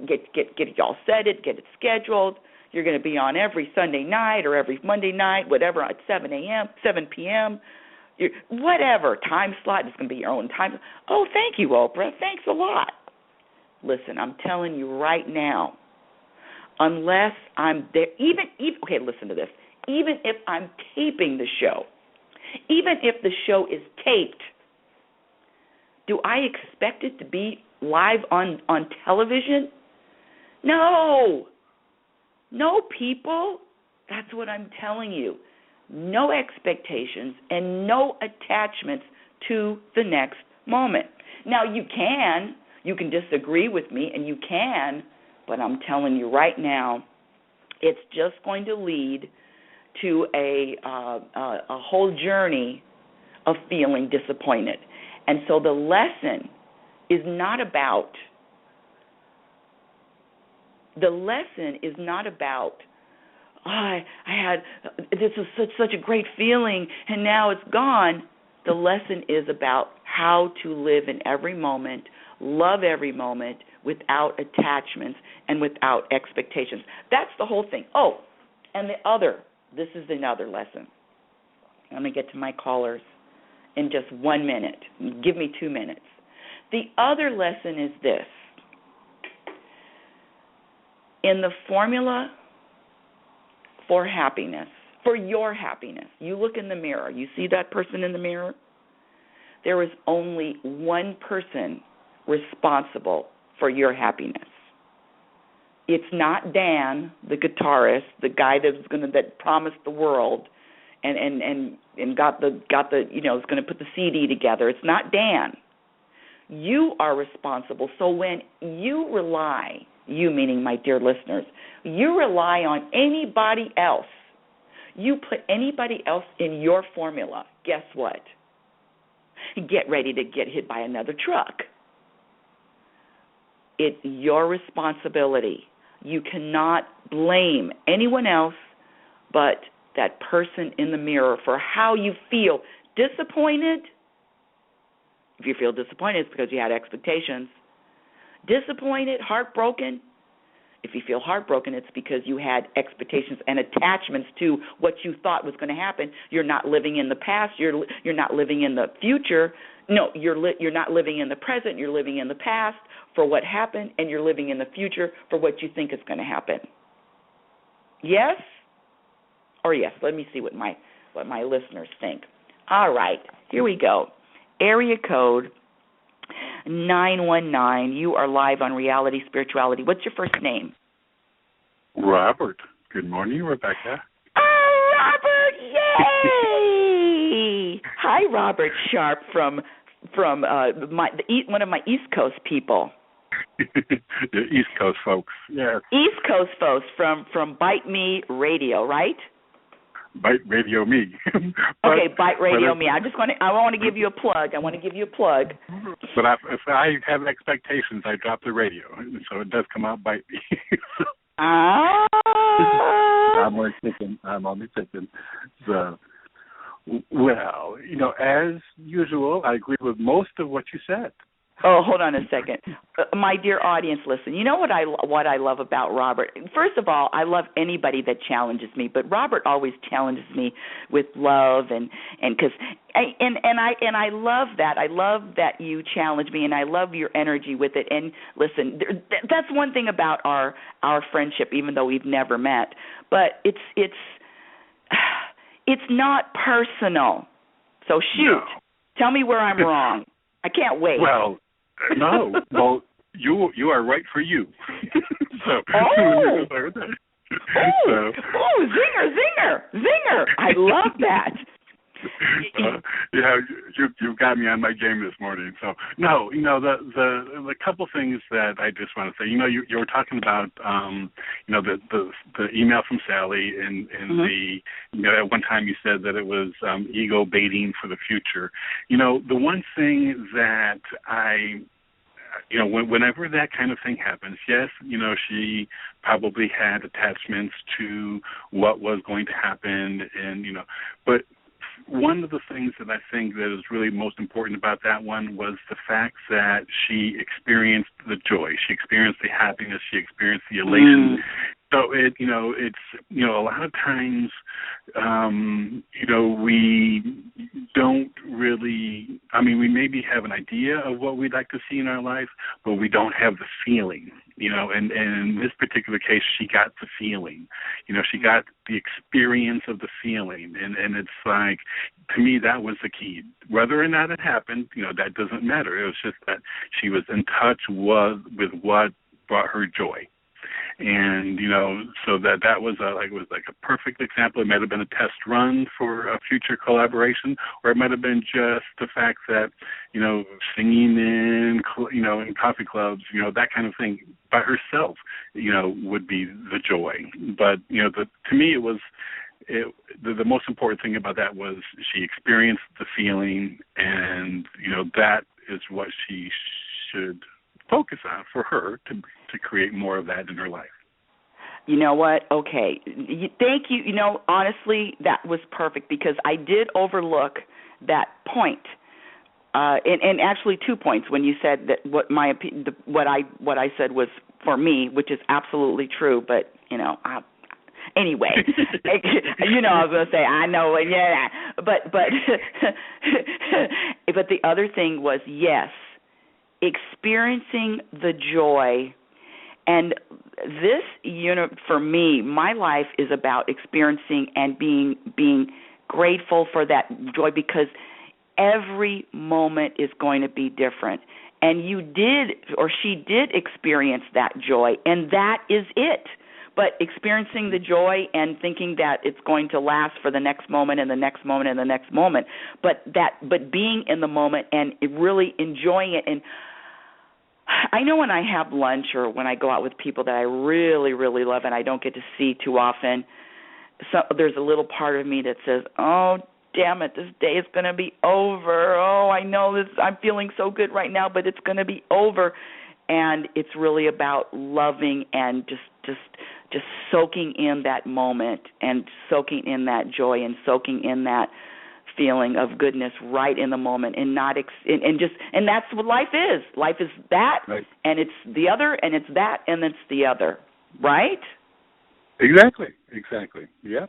get it all set, get it scheduled. You're going to be on every Sunday night or every Monday night, whatever, at 7 p.m. Whatever time slot is going to be your own time. Oh, thank you, Oprah. Thanks a lot. Listen, I'm telling you right now, unless I'm there, okay, listen to this. Even if I'm taping the show, even if the show is taped, do I expect it to be live on television? No, people. That's what I'm telling you. No expectations and no attachments to the next moment. Now, you can disagree with me, and you can, but I'm telling you right now, it's just going to lead to a whole journey of feeling disappointed. And so the lesson is not about I had this was such a great feeling and now it's gone. The lesson is about how to live in every moment, love every moment without attachments and without expectations. That's the whole thing. Oh, and this is another lesson. I'm going to get to my callers in just 1 minute. Give me 2 minutes. The other lesson is this. In the formula for happiness, for your happiness, you look in the mirror. You see that person in the mirror? There is only one person responsible for your happiness. It's not Dan, the guitarist, the guy that promised the world and got the is going to put the CD together. It's not Dan. You are responsible. So when you rely, you meaning my dear listeners, you rely on anybody else, you put anybody else in your formula, guess what? Get ready to get hit by another truck. It's your responsibility. You cannot blame anyone else but that person in the mirror for how you feel. Disappointed? If you feel disappointed, it's because you had expectations. Disappointed, heartbroken? If you feel heartbroken, it's because you had expectations and attachments to what you thought was going to happen. You're not living in the past. You're not living in the future. No, you're not living in the present. You're living in the past for what happened, and you're living in the future for what you think is going to happen. Yes or yes? Let me see what my listeners think. All right, here we go. Area code 919. You are live on Reality Spirituality. What's your first name? Robert. Good morning, Rebecca. Oh, Robert! Yay! Hi, Robert Sharp from one of my East Coast people. The East Coast folks, yes. East Coast folks from Bite Me Radio, right? Bite Radio Me. Okay, Bite Radio Me. I want to give you a plug. But if I have expectations, I drop the radio, so it does come out Bite Me. I'm only thinking. So, well, as usual, I agree with most of what you said. Oh, hold on a second. My dear audience, listen, you know what I love about Robert? First of all, I love anybody that challenges me, but Robert always challenges me with love and I love that. I love that you challenge me, and I love your energy with it. And listen, that's one thing about our friendship, even though we've never met. But it's not personal. So shoot. No. Tell me where I'm wrong. I can't wait. Well, no. Well, you are right for you. Zinger. I love that. You've got me on my game this morning. So no, the couple things that I just want to say. You were talking about the email from Sally and the at one time you said that it was ego baiting for the future. The one thing that whenever that kind of thing happens, yes, she probably had attachments to what was going to happen, but one of the things that I think that is really most important about that one was the fact that she experienced the joy, she experienced the happiness, she experienced the elation. So it's a lot of times we don't really, we maybe have an idea of what we'd like to see in our life, but we don't have the feeling, and in this particular case, she got the feeling, she got the experience of the feeling, and it's like, to me, that was the key. Whether or not it happened, that doesn't matter. It was just that she was in touch with what brought her joy. And so that was a perfect example. It might have been a test run for a future collaboration, or it might have been just the fact that singing in coffee clubs, that kind of thing by herself, would be the joy. But to me, it was the most important thing about that was she experienced the feeling, and that is what she should focus on for her to create more of that in her life. You know what? Okay. Thank you. Honestly, that was perfect because I did overlook that point. And actually 2 points when you said that what I said was for me, which is absolutely true, but anyway, I was going to say, I know, yeah, but but the other thing was, yes, experiencing the joy. And this for me, my life is about experiencing and being grateful for that joy, because every moment is going to be different. And she did experience that joy, and that is it. But experiencing the joy and thinking that it's going to last for the next moment and the next moment and the next moment, but being in the moment and really enjoying it. And I know when I have lunch or when I go out with people that I really, really love and I don't get to see too often, there's a little part of me that says, oh, damn it, this day is going to be over. Oh, I know this. I'm feeling so good right now, but it's going to be over. And it's really about loving and just soaking in that moment and soaking in that joy and soaking in that feeling of goodness right in the moment, and not and that's what life is. Life is that, right. And it's the other, and it's that, and it's the other, right? Exactly. Yeah.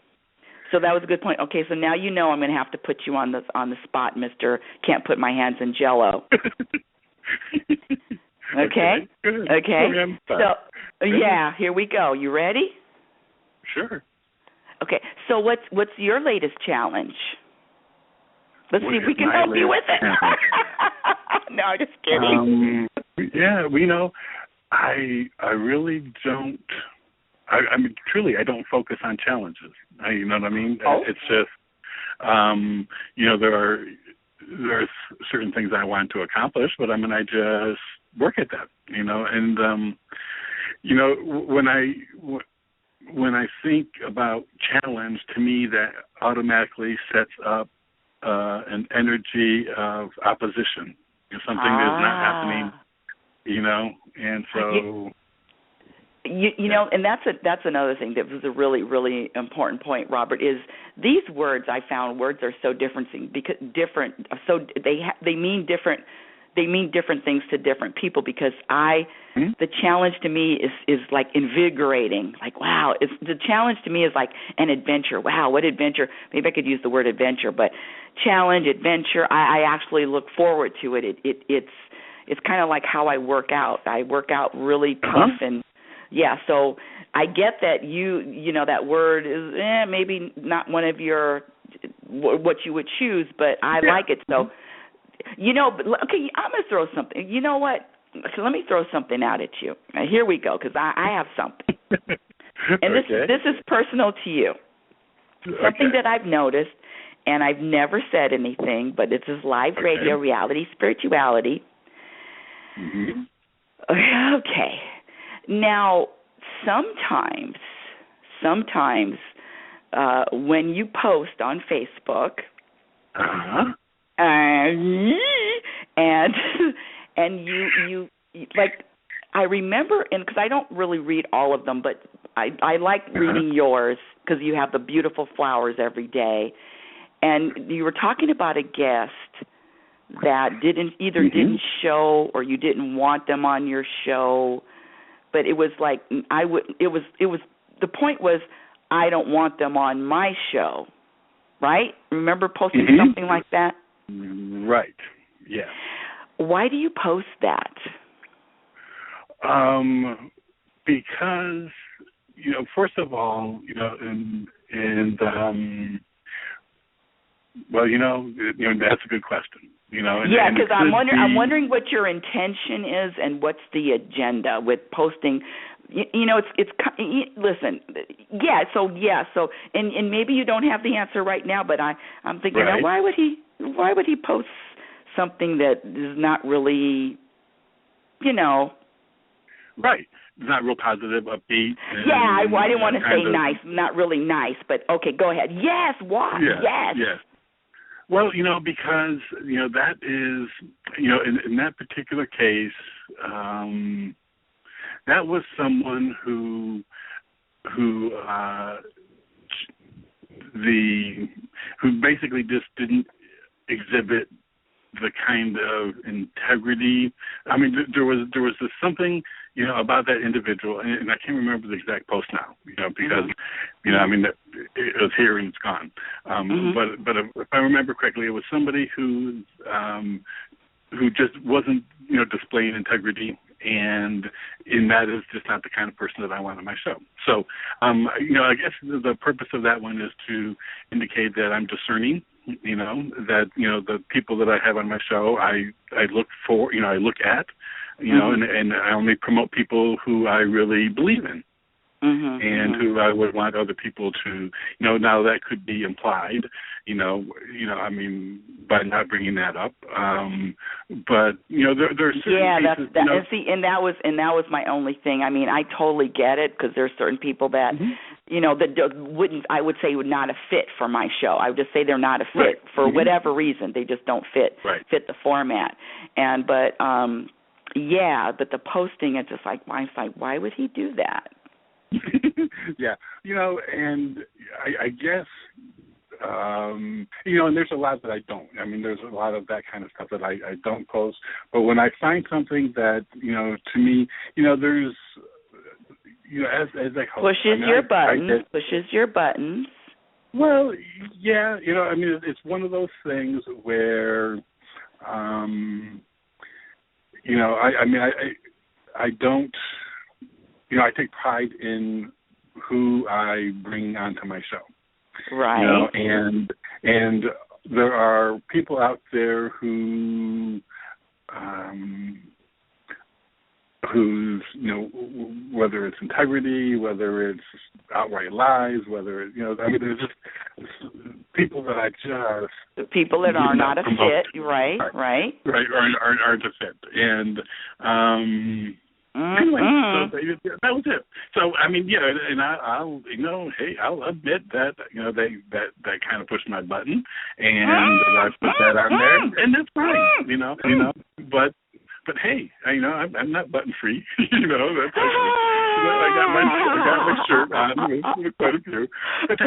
So that was a good point. Okay, so now I'm going to have to put you on the spot, Mr. Can't put my hands in Jello. Okay. Good. Okay. So yeah, here we go. You ready? Sure. Okay. So what's your latest challenge? Let's see if we can help you with it. No, I'm just kidding. I really don't. I mean, truly, I don't focus on challenges. You know what I mean? Oh. It's just, there are certain things I want to accomplish, but I just work at that. And when I think about challenge, to me that automatically sets up an energy of opposition. Something is not happening, and so. And that's another thing that was a really, really important point, Robert, is these words I found, words are so different, so they mean different mean different things to different people, because the challenge to me is like invigorating. Like, wow, the challenge to me is like an adventure. Wow, what adventure? Maybe I could use the word adventure, but challenge, adventure. I actually look forward to it. It's kind of like how I work out. I work out really tough, and so I get that you know that word is maybe not one of your what you would choose, but I like it. So, you know, but okay, I'm going to throw something. You know what? So let me throw something out at you. Here we go, because I have something. And this is personal to you. Something that I've noticed, and I've never said anything, but this is live radio, Reality Spirituality. Okay. Now, sometimes when you post on Facebook, and you like, I remember, and because I don't really read all of them, but I like reading yours because you have the beautiful flowers every day, and you were talking about a guest that didn't show, or you didn't want them on your show, but it was like it was the point was, I don't want them on my show, right? Remember posting something like that? Right. Yeah. Why do you post that? Because, you know, first of all, you know, well, you know, that's a good question. You know, because I'm wondering what your intention is and what's the agenda with posting. You know, it's listen, so and maybe you don't have the answer right now, but I'm thinking, now, why would he post something that is not really, you know, not real positive, upbeat. I didn't want to say nice, not really nice, but okay, go ahead. Yes, why? Yes. Well, you know, because, you know, that is, you know, in that particular case, that was someone who basically just didn't exhibit the kind of integrity. I mean, there was this something, you know, about that individual, and I can't remember the exact post now, you know, because, you know, I mean, it was here and it's gone. But if I remember correctly, it was somebody who just wasn't, you know, displaying integrity, and that is just not the kind of person that I want on my show. So, you know, I guess the purpose of that one is to indicate that I'm discerning. You know, that, you know, the people that I have on my show, I look for, you know, I look at, you know, and I only promote people who I really believe in, and who I would want other people to, you know, now that could be implied, you know, I mean, by not bringing that up, but, you know, there's certain pieces, that, you know, and that was my only thing. I mean, I totally get it, because there's certain people that, you know, that I would say would not a fit for my show. I would just say they're not a fit for whatever reason. They just don't fit the format. But the posting, it's just like, why would he do that? You know, and I guess, you know, and there's a lot that I don't. I mean, there's a lot of that kind of stuff that I don't post. But when I find something that, you know, to me, you know, there's, you know, as I hope. Pushes your buttons. Well, yeah, you know, I mean, it's one of those things where, you know, I don't, you know, I take pride in who I bring onto my show. Right. You know, and there are people out there whose, you know, whether it's integrity, whether it's outright lies, whether, you know, I mean, there's just people that I just... People that are not a fit, right, aren't a fit. And, anyway, so that was it. So, I mean, yeah, and I'll, you know, hey, I'll admit that, you know, that kind of pushed my button, and I put that on there, and that's fine, you know, but hey, you know, I'm not button free, you know. That's got my shirt on with quite a few. But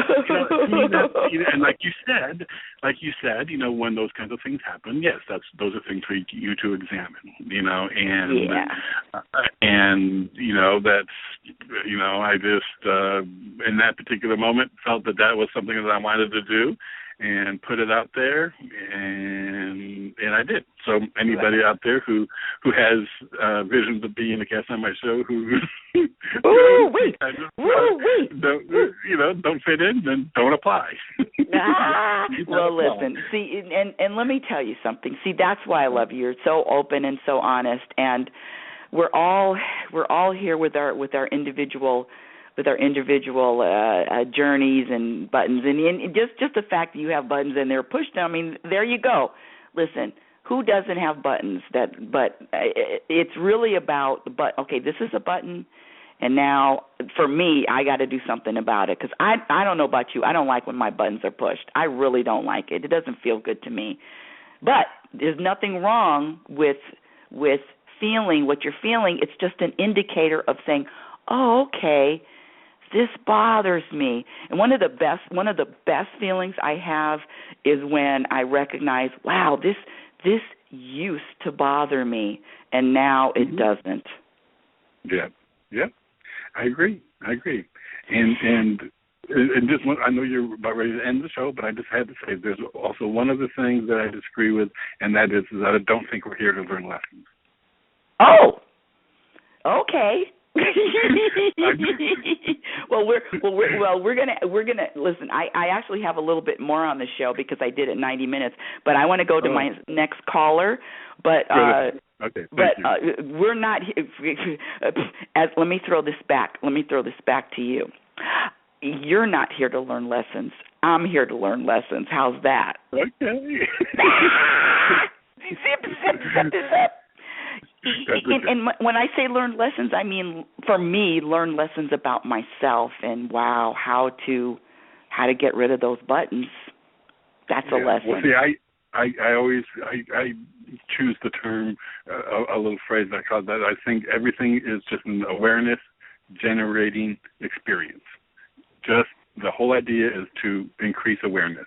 and like you said, when those kinds of things happen, yes, those are things for you to examine, and that's, I just in that particular moment felt that was something that I wanted to do and put it out there, and I did. So anybody out there who has visions of being a guest on my show who don't fit in, then don't apply. Well, listen, see, and let me tell you something. See, that's why I love you. You're so open and so honest, and we're all here with our individual journeys and buttons, and just the fact that you have buttons and they're pushed down. I mean, there you go. Listen, who doesn't have buttons? But it's really about the button. Okay, this is a button, and now for me, I got to do something about it, because I don't know about you. I don't like when my buttons are pushed. I really don't like it. It doesn't feel good to me. But there's nothing wrong with feeling what you're feeling. It's just an indicator of saying, oh, okay, this bothers me. And one of the best feelings I have is when I recognize, wow, this used to bother me, and now it doesn't. Yeah, I agree. And just one, I know you're about ready to end the show, but I just had to say there's also one of the things that I disagree with, and that is that I don't think we're here to learn lessons. Oh, okay. we're gonna listen. I actually have a little bit more on the show because I did it 90 minutes, but I want to go to my next caller. But okay, we're not. Let me throw this back. Let me throw this back to you. You're not here to learn lessons. I'm here to learn lessons. How's that? Okay. And when I say learn lessons, I mean, for me, learn lessons about myself and how to get rid of those buttons. That's a lesson. Well, see, I always choose the term, a little phrase I call that. I think everything is just an awareness generating experience. Just the whole idea is to increase awareness.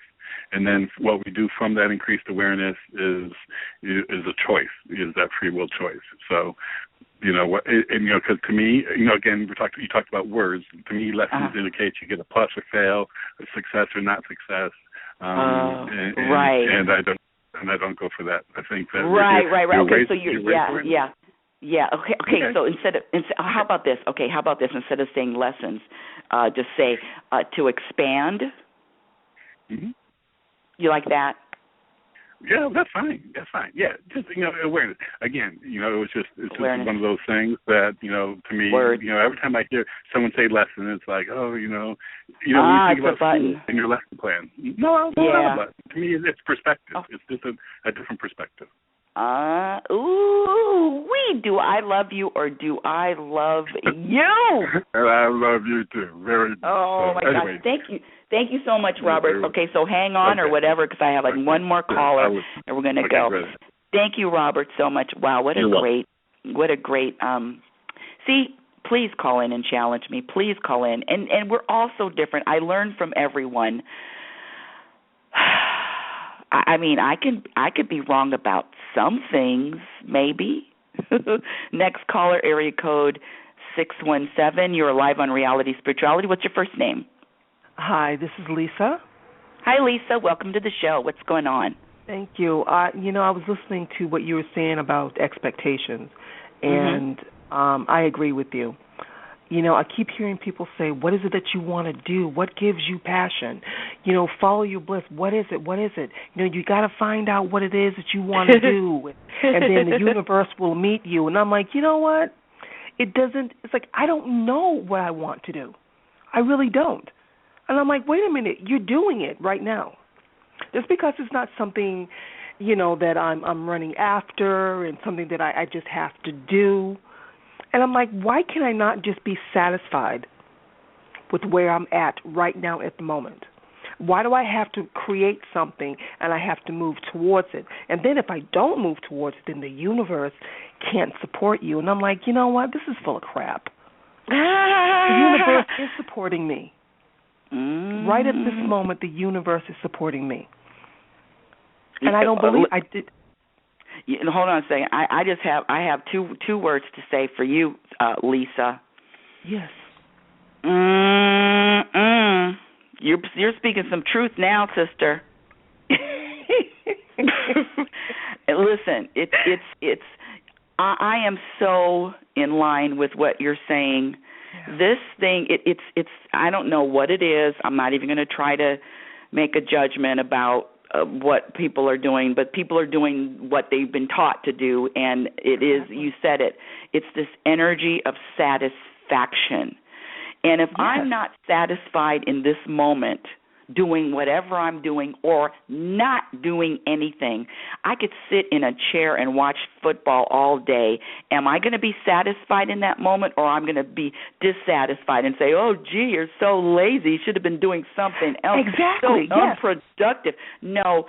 And then what we do from that increased awareness is a choice, is that free will choice. So, because to me, again, you talked about words. To me, lessons indicate you get a plus or fail, a success or not success. Right. And I don't go for that. I think that right. Okay, so yeah. Okay. So how about this? Okay, how about this? Instead of saying lessons, just say to expand. Mm-hmm. You like that? Yeah, that's fine. Yeah, just awareness. Again, it's just one of those things that to me, every time I hear someone say lesson, it's like, when you think about school and your lesson plan. No, not a button. To me, it's perspective. Oh. It's just a different perspective. Do I love you or do I love you? And I love you too. Very good. Oh, my gosh. Thank you so much, Robert. Okay, so hang on or whatever, because I have one more caller, and we're going to go. Great. Thank you, Robert, so much. Wow, what a great, see, please call in and challenge me. Please call in. And we're all so different. I learn from everyone. I mean, I could be wrong about some things, maybe. Next caller, area code 617. You're live on Reality Spirituality. What's your first name? Hi, this is Lisa. Hi, Lisa. Welcome to the show. What's going on? Thank you. I was listening to what you were saying about expectations, and I agree with you. I keep hearing people say, what is it that you want to do? What gives you passion? Follow your bliss. What is it? You got to find out what it is that you want to do, and then the universe will meet you. And I'm like, you know what? It's like, I don't know what I want to do. I really don't. And I'm like, wait a minute, you're doing it right now. Just because it's not something, that I'm running after and something that I just have to do. And I'm like, why can I not just be satisfied with where I'm at right now at the moment? Why do I have to create something and I have to move towards it? And then if I don't move towards it, then the universe can't support you. And I'm like, you know what? This is full of crap. The universe is supporting me. Right at this moment, the universe is supporting me. And I don't believe I did. Hold on a second. I have two words to say for you, Lisa. Yes. You're speaking some truth now, sister. Listen, I am so in line with what you're saying. Yeah. This thing, it's I don't know what it is. I'm not even going to try to make a judgment about what people are doing, but people are doing what they've been taught to do, and it is, you said it, it's this energy of satisfaction. And if I'm not satisfied in this moment doing whatever I'm doing or not doing anything, I could sit in a chair and watch football all day. Am I going to be satisfied in that moment, or I'm going to be dissatisfied and say, oh, gee, you're so lazy, you should have been doing something else. Exactly. So unproductive. No.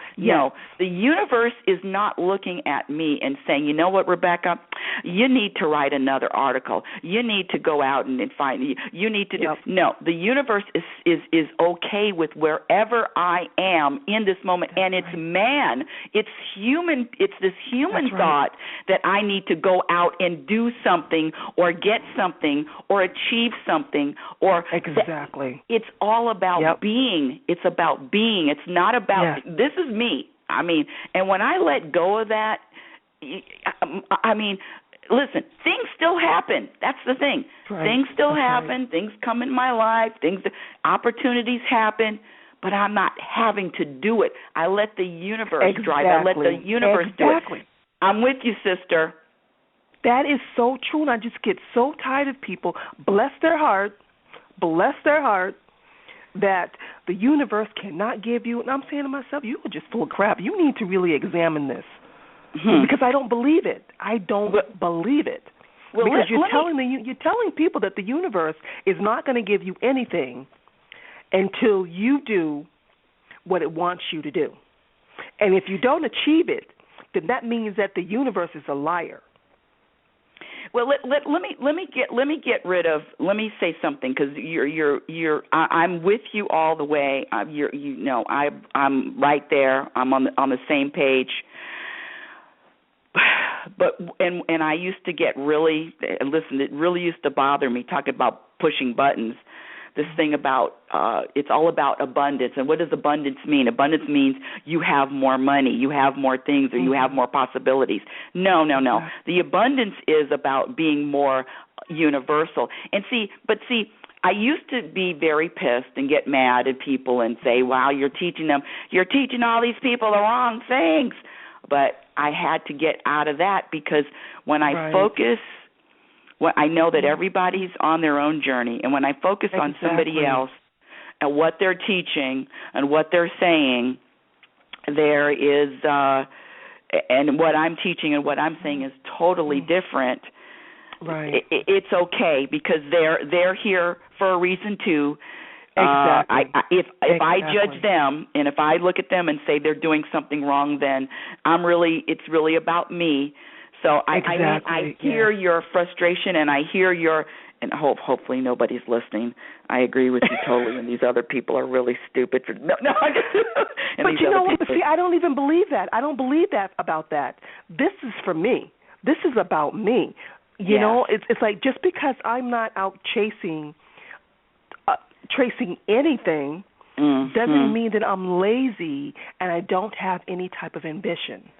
The universe is not looking at me and saying, you know what, Rebecca, you need to write another article. You need to go out and find, you need to do. No, the universe is okay with wherever I am in this moment. That's and it's man, it's human, it's this human thought that I need to go out and do something or get something or achieve something or it's all about being. It's about being. It's not about this is me. I mean, and when I let go of that, I mean, listen, things still happen. That's the thing. Right. Things still happen. Things come in my life. Opportunities happen, but I'm not having to do it. I let the universe drive. I let the universe do it. I'm with you, sister. That is so true, and I just get so tired of people, bless their heart, that the universe cannot give you, and I'm saying to myself, you are just full of crap. You need to really examine this. Because I don't believe it. I don't believe it. Well, because you're telling people that the universe is not going to give you anything until you do what it wants you to do. And if you don't achieve it, then that means that the universe is a liar. Well, let me say something, because I'm with you all the way. I'm right there. I'm on the same page. But I used to get really, listen, it really used to bother me talking about pushing buttons. This thing about it's all about abundance. And what does abundance mean? Abundance means you have more money, you have more things, or you have more possibilities. No. The abundance is about being more universal. And see, I used to be very pissed and get mad at people and say, wow, you're teaching all these people the wrong things. But I had to get out of that, because when I focus, I know that everybody's on their own journey. And when I focus on somebody else and what they're teaching and what they're saying, there is, and what I'm teaching and what I'm saying is totally different. Right. It's okay, because they're here for a reason too. Exactly. If I judge them and if I look at them and say they're doing something wrong, then it's really about me. So I hear your frustration, and I hear and hopefully nobody's listening. I agree with you totally, and these other people are really stupid. But you know what? See, I don't even believe that. I don't believe that about that. This is for me. This is about me. You know, it's like, just because I'm not out tracing anything doesn't mean that I'm lazy and I don't have any type of ambition.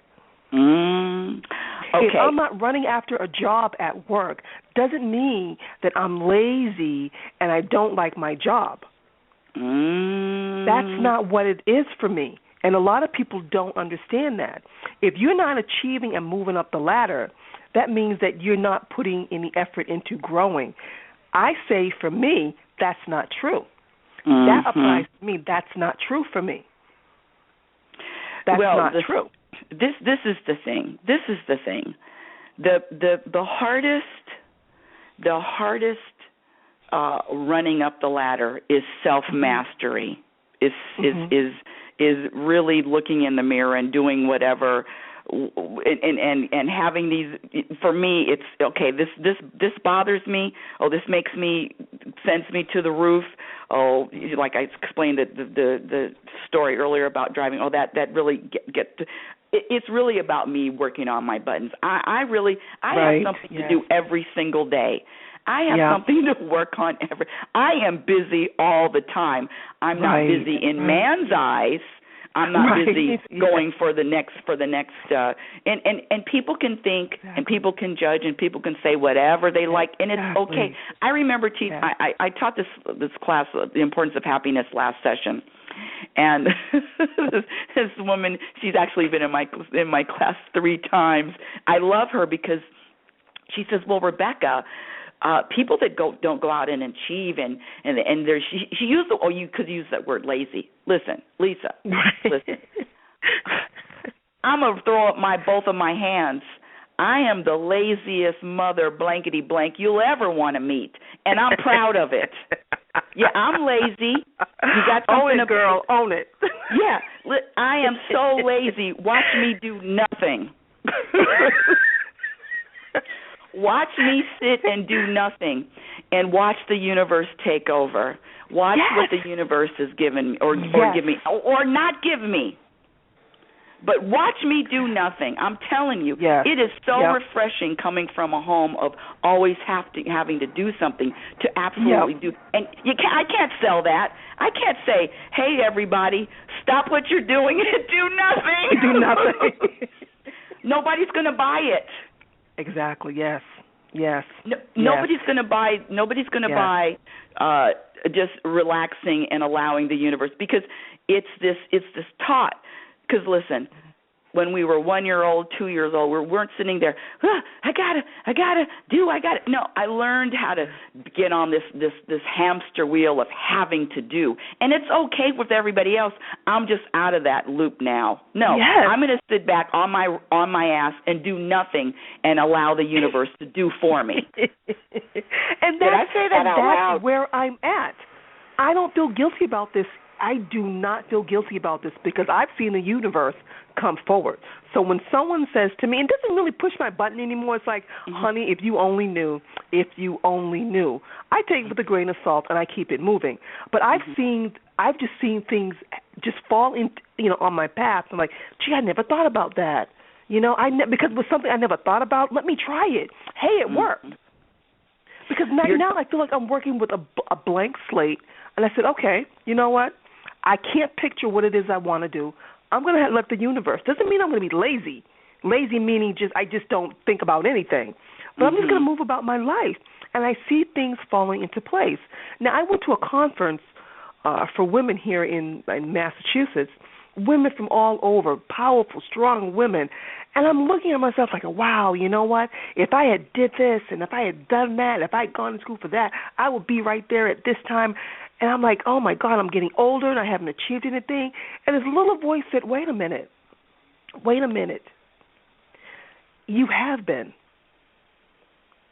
Okay. If I'm not running after a job at work doesn't mean that I'm lazy and I don't like my job. That's not what it is for me. And a lot of people don't understand that. If you're not achieving and moving up the ladder, that means that you're not putting any effort into growing. I say, for me, that's not true. That applies to me. That's not true for me. That's not true. This is the thing. The hardest running up the ladder is self-mastery. Is really looking in the mirror and doing whatever and having these, for me, it's okay. This bothers me. Oh, this sends me to the roof. Oh, like I explained the story earlier about driving. Oh, that really it's really about me working on my buttons. I have something to do every single day. I have something to work on I am busy all the time. I'm not busy in man's eyes. I'm not busy going for the next and people can think and people can judge and people can say whatever they like, and it's okay. I remember I taught this class, The Importance of Happiness, last session. And this woman, she's actually been in my class 3 times. I love her because she says, "Well, Rebecca, people that don't go out and achieve and there's she used you could use that word lazy. Listen, Lisa, listen. I'm gonna throw up both of my hands. I am the laziest mother blankety blank you'll ever want to meet, and I'm proud of it. Yeah, I'm lazy. You got something own it, girl. Own it. Yeah, I am so lazy. Watch me do nothing. Watch me sit and do nothing and watch the universe take over. Watch what the universe has given me or give me or not give me. But watch me do nothing. I'm telling you, it is so refreshing coming from a home of always having to do something to absolutely do. And I can't sell that. I can't say, "Hey, everybody, stop what you're doing and do nothing." Do nothing. Nobody's going to buy it. Exactly. Yes. Yes. Nobody's going to buy. Nobody's going to buy just relaxing and allowing the universe, because it's this taught. Because listen, when we were 1 year old, 2 years old, we weren't sitting there. I gotta do. No, I learned how to get on this hamster wheel of having to do, and it's okay with everybody else. I'm just out of that loop now. No, I'm going to sit back on my ass and do nothing and allow the universe to do for me. And that's where I'm at. I don't feel guilty about this. I do not feel guilty about this because I've seen the universe come forward. So when someone says to me, it doesn't really push my button anymore. It's like, honey, if you only knew, if you only knew. I take it with a grain of salt and I keep it moving. But I've just seen things just fall in, on my path. I'm like, gee, I never thought about that. Because it was something I never thought about. Let me try it. Hey, it worked. Because now I feel like I'm working with a blank slate. And I said, okay, you know what? I can't picture what it is I want to do. I'm going to let the universe. Doesn't mean I'm going to be lazy. Lazy meaning I just don't think about anything. But I'm just going to move about my life. And I see things falling into place. Now, I went to a conference for women here in Massachusetts, women from all over, powerful, strong women. And I'm looking at myself like, wow, you know what? If I had did this and if I had done that, if I had gone to school for that, I would be right there at this time. And I'm like, oh, my God, I'm getting older and I haven't achieved anything. And this little voice said, wait a minute. You have been.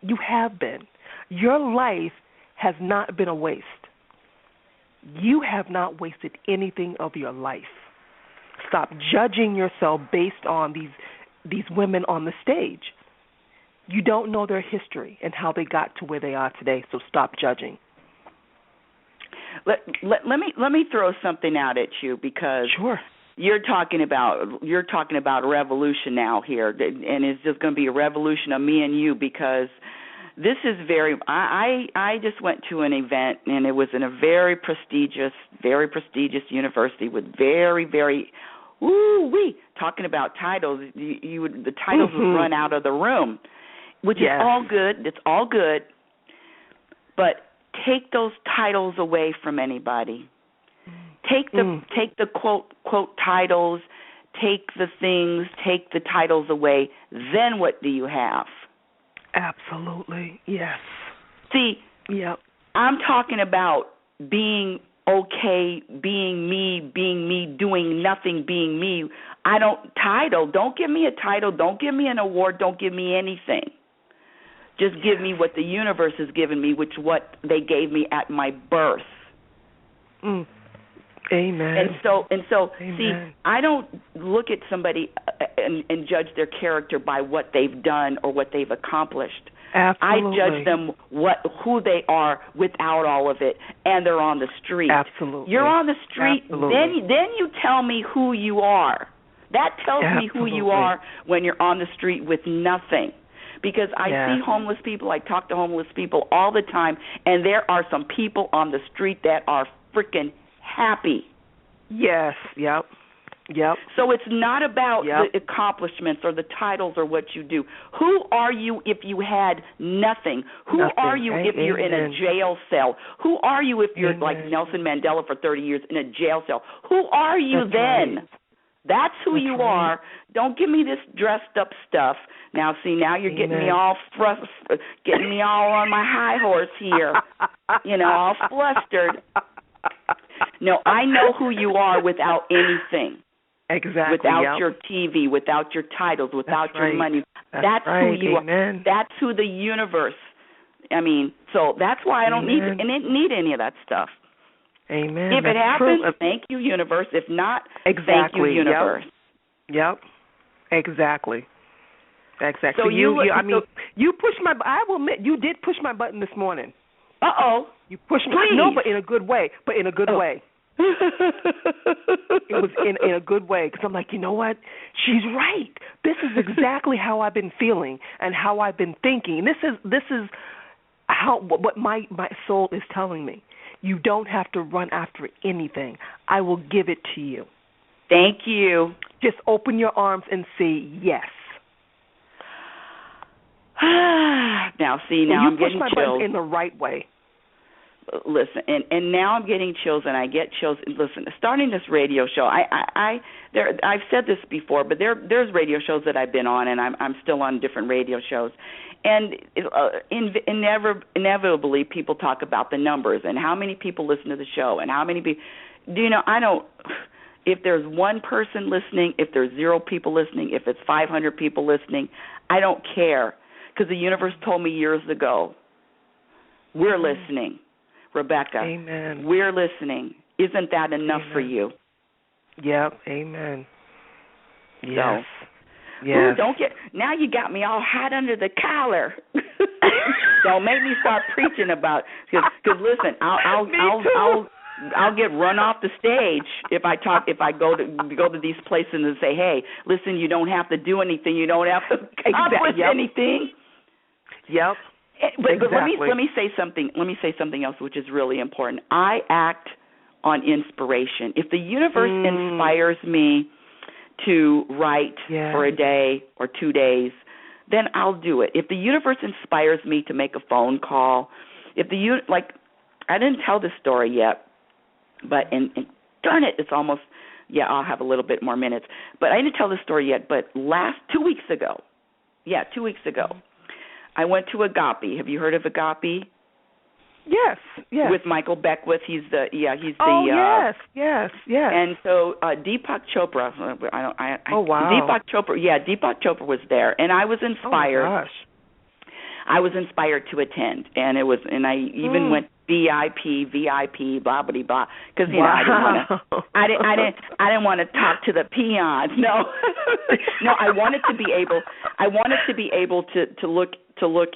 You have been. Your life has not been a waste. You have not wasted anything of your life. Stop judging yourself based on these women on the stage. You don't know their history and how they got to where they are today, so stop judging. Let me throw something out at you, because you're talking about a revolution now here, and it's just going to be a revolution of me and you, because this is I just went to an event, and it was in a very prestigious university with very, very talking about titles. The titles would run out of the room, which is all good. It's all good, but take those titles away from anybody. Take the quote titles, take the things, take the titles away. Then what do you have? Absolutely, yes. See, I'm talking about being okay, being me, doing nothing, being me. Don't give me a title, don't give me an award, don't give me anything. Just give me what the universe has given me, which what they gave me at my birth. Amen. And so Amen. see, I don't look at somebody and judge their character by what they've done or what they've accomplished. Absolutely. I judge them who they are without all of it, and they're on the street. Absolutely. You're on the street, Absolutely. then you tell me who you are. That tells me who you are when you're on the street with nothing. Because I see homeless people, I talk to homeless people all the time, and there are some people on the street that are freaking happy. Yes, yep. So it's not about the accomplishments or the titles or what you do. Who are you if you had nothing? Who are you if you're in a jail cell? Who are you if you're like Nelson Mandela for 30 years in a jail cell? Who are you then? Right. That's who you are. Don't give me this dressed up stuff. Now, see, now you're getting me all getting me all on my high horse here, all flustered. No, I know who you are without anything. Exactly. Without your TV, without your titles, without your money. That's who you are. That's who the universe. So that's why I don't need any of that stuff. Amen. If it happens, thank you, universe. If not, thank you, universe. Yep. Exactly. So you pushed my. I will admit, you did push my button this morning. You pushed me. No, but in a good way. It was in a good way, because I'm like, you know what? She's right. This is exactly how I've been feeling and how I've been thinking. This is how what my soul is telling me. You don't have to run after anything. I will give it to you. Thank you. Just open your arms and say yes. Now, see, now I'm getting chills. You push my button in the right way. Listen, and now I'm getting chills, and I get chills. Listen, starting this radio show, I've said this before, but there's radio shows that I've been on, and I'm still on different radio shows, and inevitably people talk about the numbers and how many people listen to the show and how many people. Do you know? I don't. If there's one person listening, if there's 0 people listening, if it's 500 people listening, I don't care, because the universe told me years ago, we're listening. Rebecca, amen. We're listening. Isn't that enough for you? Yep, amen. Yes. So, ooh, now you got me all hot under the collar. Don't make me start preaching about, because listen, I'll get run off the stage if I go to these places and say, hey, listen, you don't have to do anything. You don't have to accomplish anything. Yep. But let me say something. Let me say something else, which is really important. I act on inspiration. If the universe inspires me to write for a day or 2 days, then I'll do it. If the universe inspires me to make a phone call, I didn't tell this story yet, but and darn it, it's almost I'll have a little bit more minutes. But I didn't tell this story yet. But 2 weeks ago, 2 weeks ago. I went to Agape. Have you heard of Agape? Yes. With Michael Beckwith, yes. And so Deepak Chopra. Wow. Deepak Chopra was there, and I was inspired. Oh my gosh. I was inspired to attend, and I even went VIP, blah blah blah, because I didn't want to talk to the peons. No, I wanted to be able to look.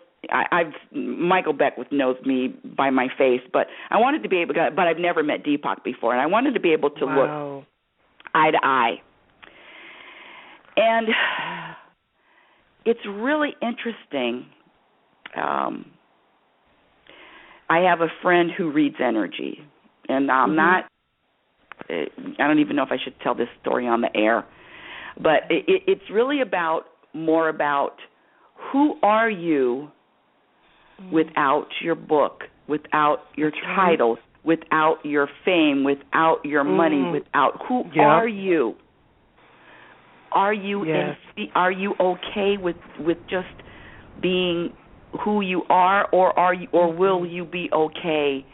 Michael Beckwith knows me by my face, but I wanted to be able to. But I've never met Deepak before, and I wanted to be able to look eye to eye. And it's really interesting. I have a friend who reads energy, and I'm not. I don't even know if I should tell this story on the air, but it's really more about who are you without your book, without your titles, without your fame, without your money, without who are you? Are you are you okay with just being who you are, or will you be okay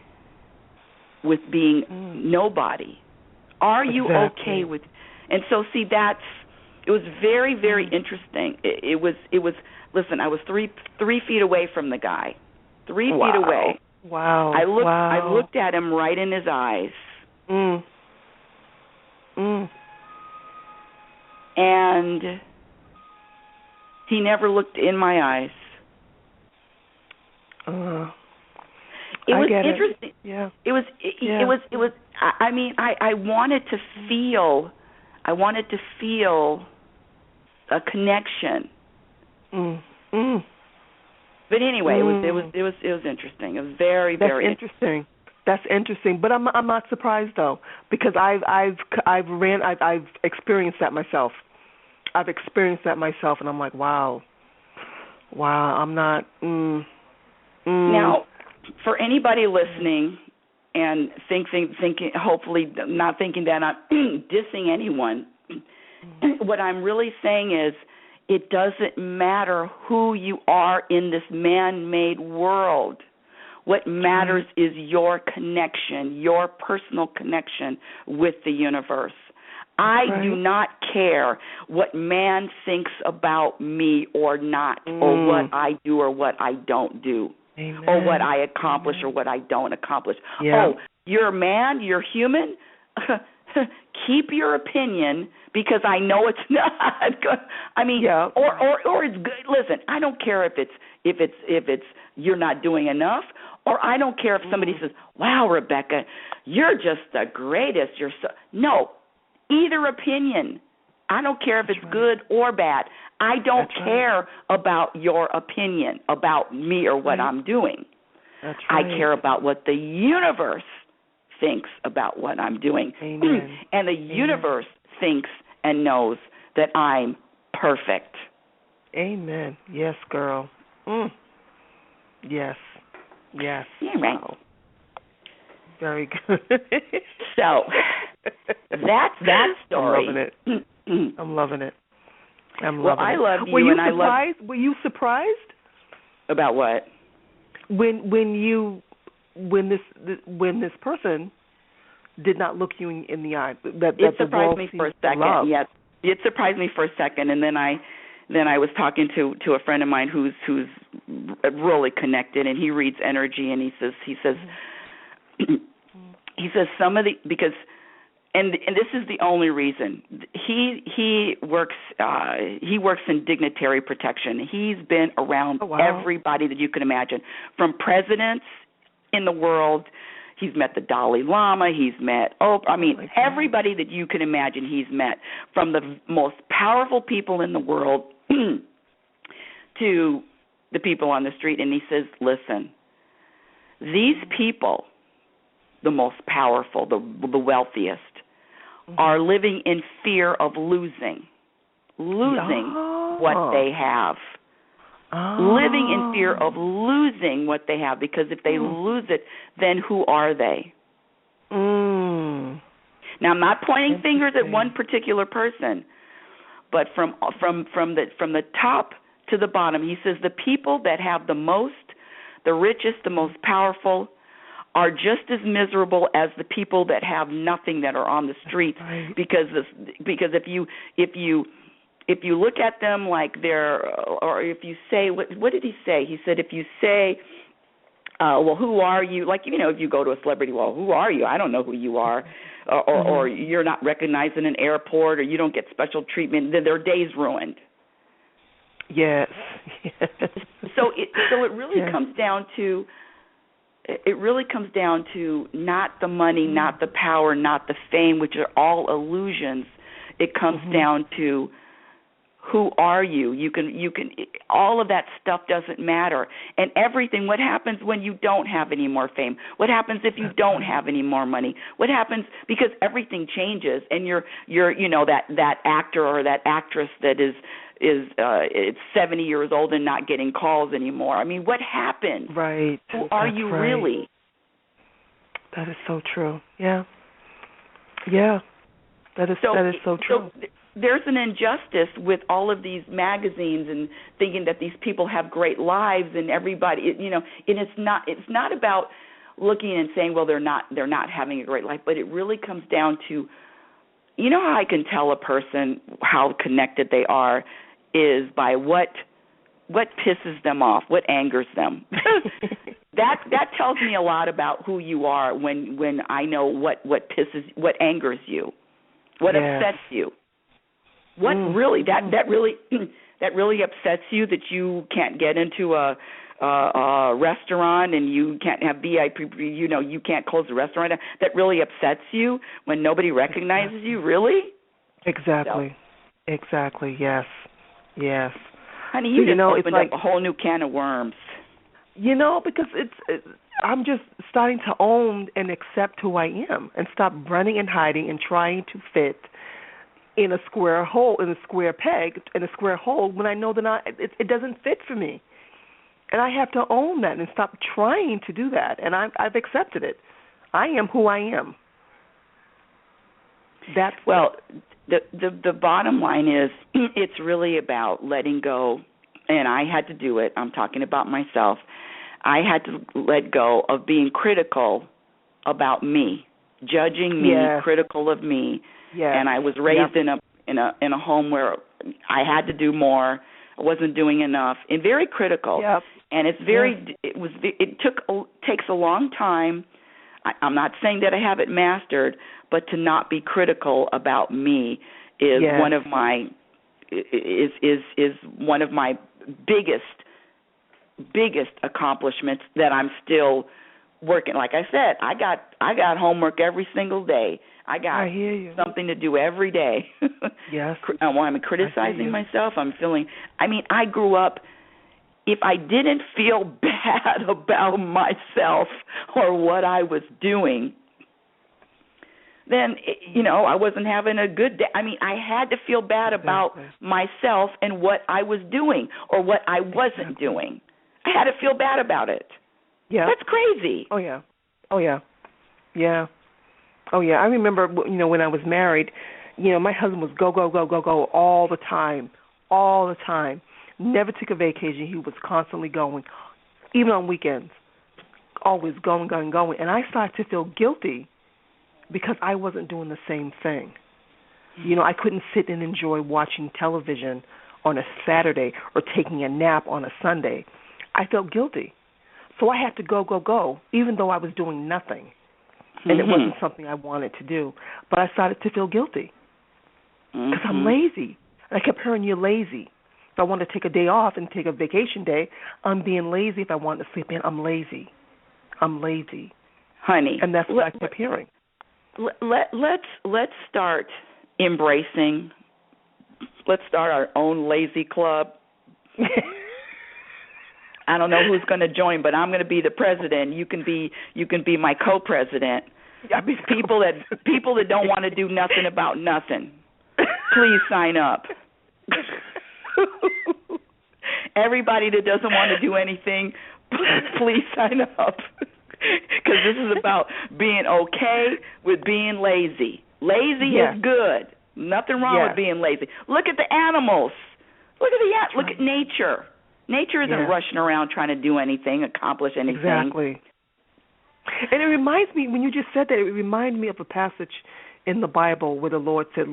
with being nobody? Are you okay with? And so, see, it was very, very interesting. It was. Listen, I was three feet away from the guy, 3 feet away. Wow. I looked at him right in his eyes. and he never looked in my eyes. It was interesting. Yeah. It was. I mean, I wanted to feel. I wanted to feel a connection. But anyway, it was interesting. It was very interesting. That's interesting. But I'm not surprised though, because I've experienced that myself. I've experienced that myself, and I'm like, wow. I'm not. Now, for anybody listening and thinking, hopefully not thinking that I'm dissing anyone, what I'm really saying is, it doesn't matter who you are in this man-made world. What matters is your connection, your personal connection with the universe. I do not care what man thinks about me or not, or what I do or what I don't do, or what I accomplish or what I don't accomplish. Yeah. Oh, you're a man, you're human? Keep your opinion, because I know it's not good. I mean, or it's good. Listen, I don't care if it's you're not doing enough, or I don't care if somebody says, "Wow, Rebecca, you're just the greatest." No, either opinion. I don't care if it's good or bad. I don't care about your opinion about me or what I'm doing. That's right. I care about what the universe thinks about what I'm doing. Amen. And the universe thinks and knows that I'm perfect. Amen. Yes, girl. Yes. Yeah, right. Wow. Very good. So that's that story. I'm loving it. Well, I love you, and I love. Were you surprised about what? When this person did not look you in the eye? It surprised me for a second. Yes, it surprised me for a second, and then I was talking to a friend of mine who's really connected, and he reads energy, and he says some of the, because and this is the only reason he works in dignitary protection. He's been around everybody that you can imagine, from presidents in the world. He's met the Dalai Lama. He's met everybody that you can imagine he's met, from the most powerful people in the world to the people on the street. And he says, listen, these people, the most powerful, the wealthiest, are living in fear of losing what they have. Living in fear of losing what they have, because if they lose it, then who are they? Now, I'm not pointing fingers at one particular person, but from the top to the bottom, he says the people that have the most, the richest, the most powerful, are just as miserable as the people that have nothing, that are on the streets. Right. Because if you look at them like they're, or if you say, what did he say? He said, if you say, well, who are you? Like, if you go to a celebrity, well, who are you? I don't know who you are. Or you're not recognized in an airport, or you don't get special treatment, then their day's ruined. Yes. So it really comes down to, not the money, not the power, not the fame, which are all illusions. It comes down to, who are you? You can all of that stuff doesn't matter. And everything, what happens when you don't have any more fame? What happens if you don't have any more money? What happens, because everything changes, and you're that actor or that actress that is 70 years old and not getting calls anymore. I mean, what happened? Right. Who are you really? That is so true. Yeah. Yeah. That is so true. So there's an injustice with all of these magazines and thinking that these people have great lives, and everybody, and it's not about looking and saying, well, they're not having a great life, but it really comes down to, how I can tell a person how connected they are is by what pisses them off, what angers them. That tells me a lot about who you are when I know what angers you, what upsets you. What really that really upsets you that you can't get into a restaurant and you can't have VIP, you can't close the restaurant. That really upsets you when nobody recognizes you, really? Exactly. So. Exactly. Yes. Yes. Honey, you just opened up a whole new can of worms. Because I'm just starting to own and accept who I am and stop running and hiding and trying to fit in a square hole, in a square peg, in a square hole when I know that it doesn't fit for me. And I have to own that and stop trying to do that. And I've accepted it. I am who I am. The bottom line is it's really about letting go. And I had to do it. I'm talking about myself. I had to let go of being critical about me, judging me, critical of me. Yes. And I was raised in a home where I had to do more. I wasn't doing enough, and very critical. Yep. And it's takes a long time. I'm not saying that I have it mastered, but to not be critical about me is one of my one of my biggest accomplishments that I'm still working. Like I said, I got homework every single day. I got something to do every day. Yes. I'm criticizing myself. I grew up, if I didn't feel bad about myself or what I was doing, then, I wasn't having a good day. I had to feel bad about myself and what I was doing or what I wasn't doing. I had to feel bad about it. Yeah. That's crazy. Oh, yeah. Yeah. Oh, yeah. I remember, when I was married, my husband was go, go, go, go, go all the time. Never took a vacation. He was constantly going, even on weekends, always going. And I started to feel guilty because I wasn't doing the same thing. I couldn't sit and enjoy watching television on a Saturday or taking a nap on a Sunday. I felt guilty. So I had to go, even though I was doing nothing. And it wasn't something I wanted to do. But I started to feel guilty because I'm lazy. And I kept hearing, you're lazy. If I wanted to take a day off and take a vacation day, I'm being lazy. If I wanted to sleep in, I'm lazy. Honey. And that's what I kept hearing. Let's start embracing. Let's start our own lazy club. I don't know who's going to join, but I'm going to be the president. You can be my co-president. People that don't want to do nothing about nothing, please sign up. Everybody that doesn't want to do anything, please sign up. Because this is about being okay with being lazy. Lazy is good. Nothing wrong with being lazy. Look at the animals. Look at nature. Nature isn't rushing around trying to do anything, accomplish anything. Exactly. And it reminds me, when you just said that, it reminded me of a passage in the Bible where the Lord said,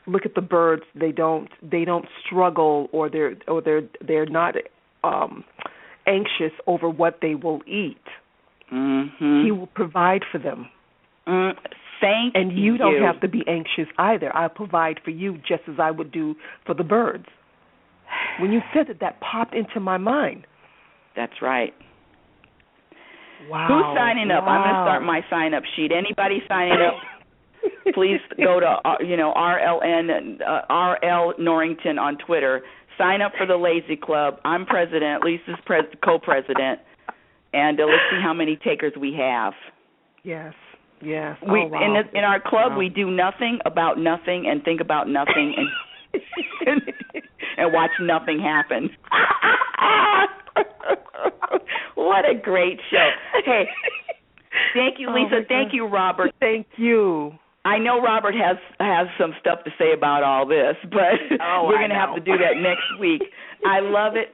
"Look at the birds; they don't struggle, or they're not anxious over what they will eat. Mm-hmm. He will provide for them. Thank you. And you don't have to be anxious either. I'll provide for you just as I would do for the birds." When you said that popped into my mind. That's right. Wow. Who's signing up? I'm going to start my sign-up sheet. Anybody signing up, please go to RL Norrington on Twitter. Sign up for the Lazy Club. I'm president. Lisa's co-president. And let's see how many takers we have. Yes. In our club, we do nothing about nothing and think about nothing and watch nothing happen. What a great show. Hey, thank you, Lisa. Thank you, Robert. Thank you. I know Robert has some stuff to say about all this, but we're going to have to do that next week. I love it.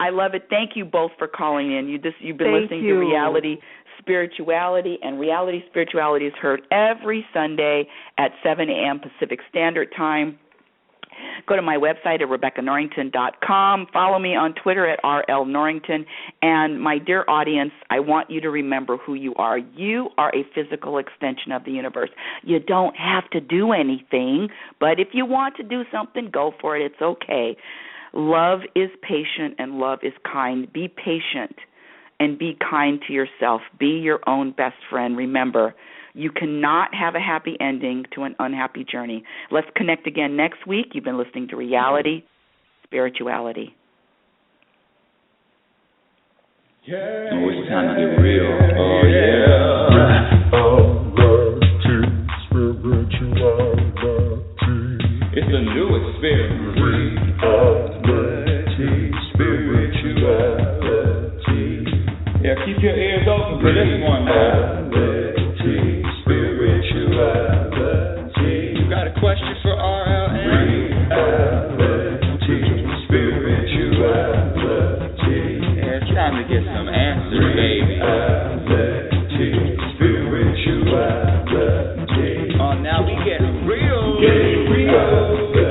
Thank you both for calling in. You've been listening to Reality Spirituality, and Reality Spirituality is heard every Sunday at 7 a.m. Pacific Standard Time. Go to my website at RebeccaNorrington.com. Follow me on Twitter at RLNorrington. And my dear audience, I want you to remember who you are. You are a physical extension of the universe. You don't have to do anything, but if you want to do something, go for it. It's okay. Love is patient and love is kind. Be patient and be kind to yourself. Be your own best friend. Remember, you cannot have a happy ending to an unhappy journey. Let's connect again next week. You've been listening to Reality Spirituality. Yeah. Oh, it's time to get real. Oh, yeah. It's a new experience. Reality Spirituality. Yeah, keep your ears open for this one, man. Spirituality. You got a question for RLN? Reality, spirituality. Yeah, it's time to get some answers, baby. Reality, spirituality. Oh, now we getting real. Getting real.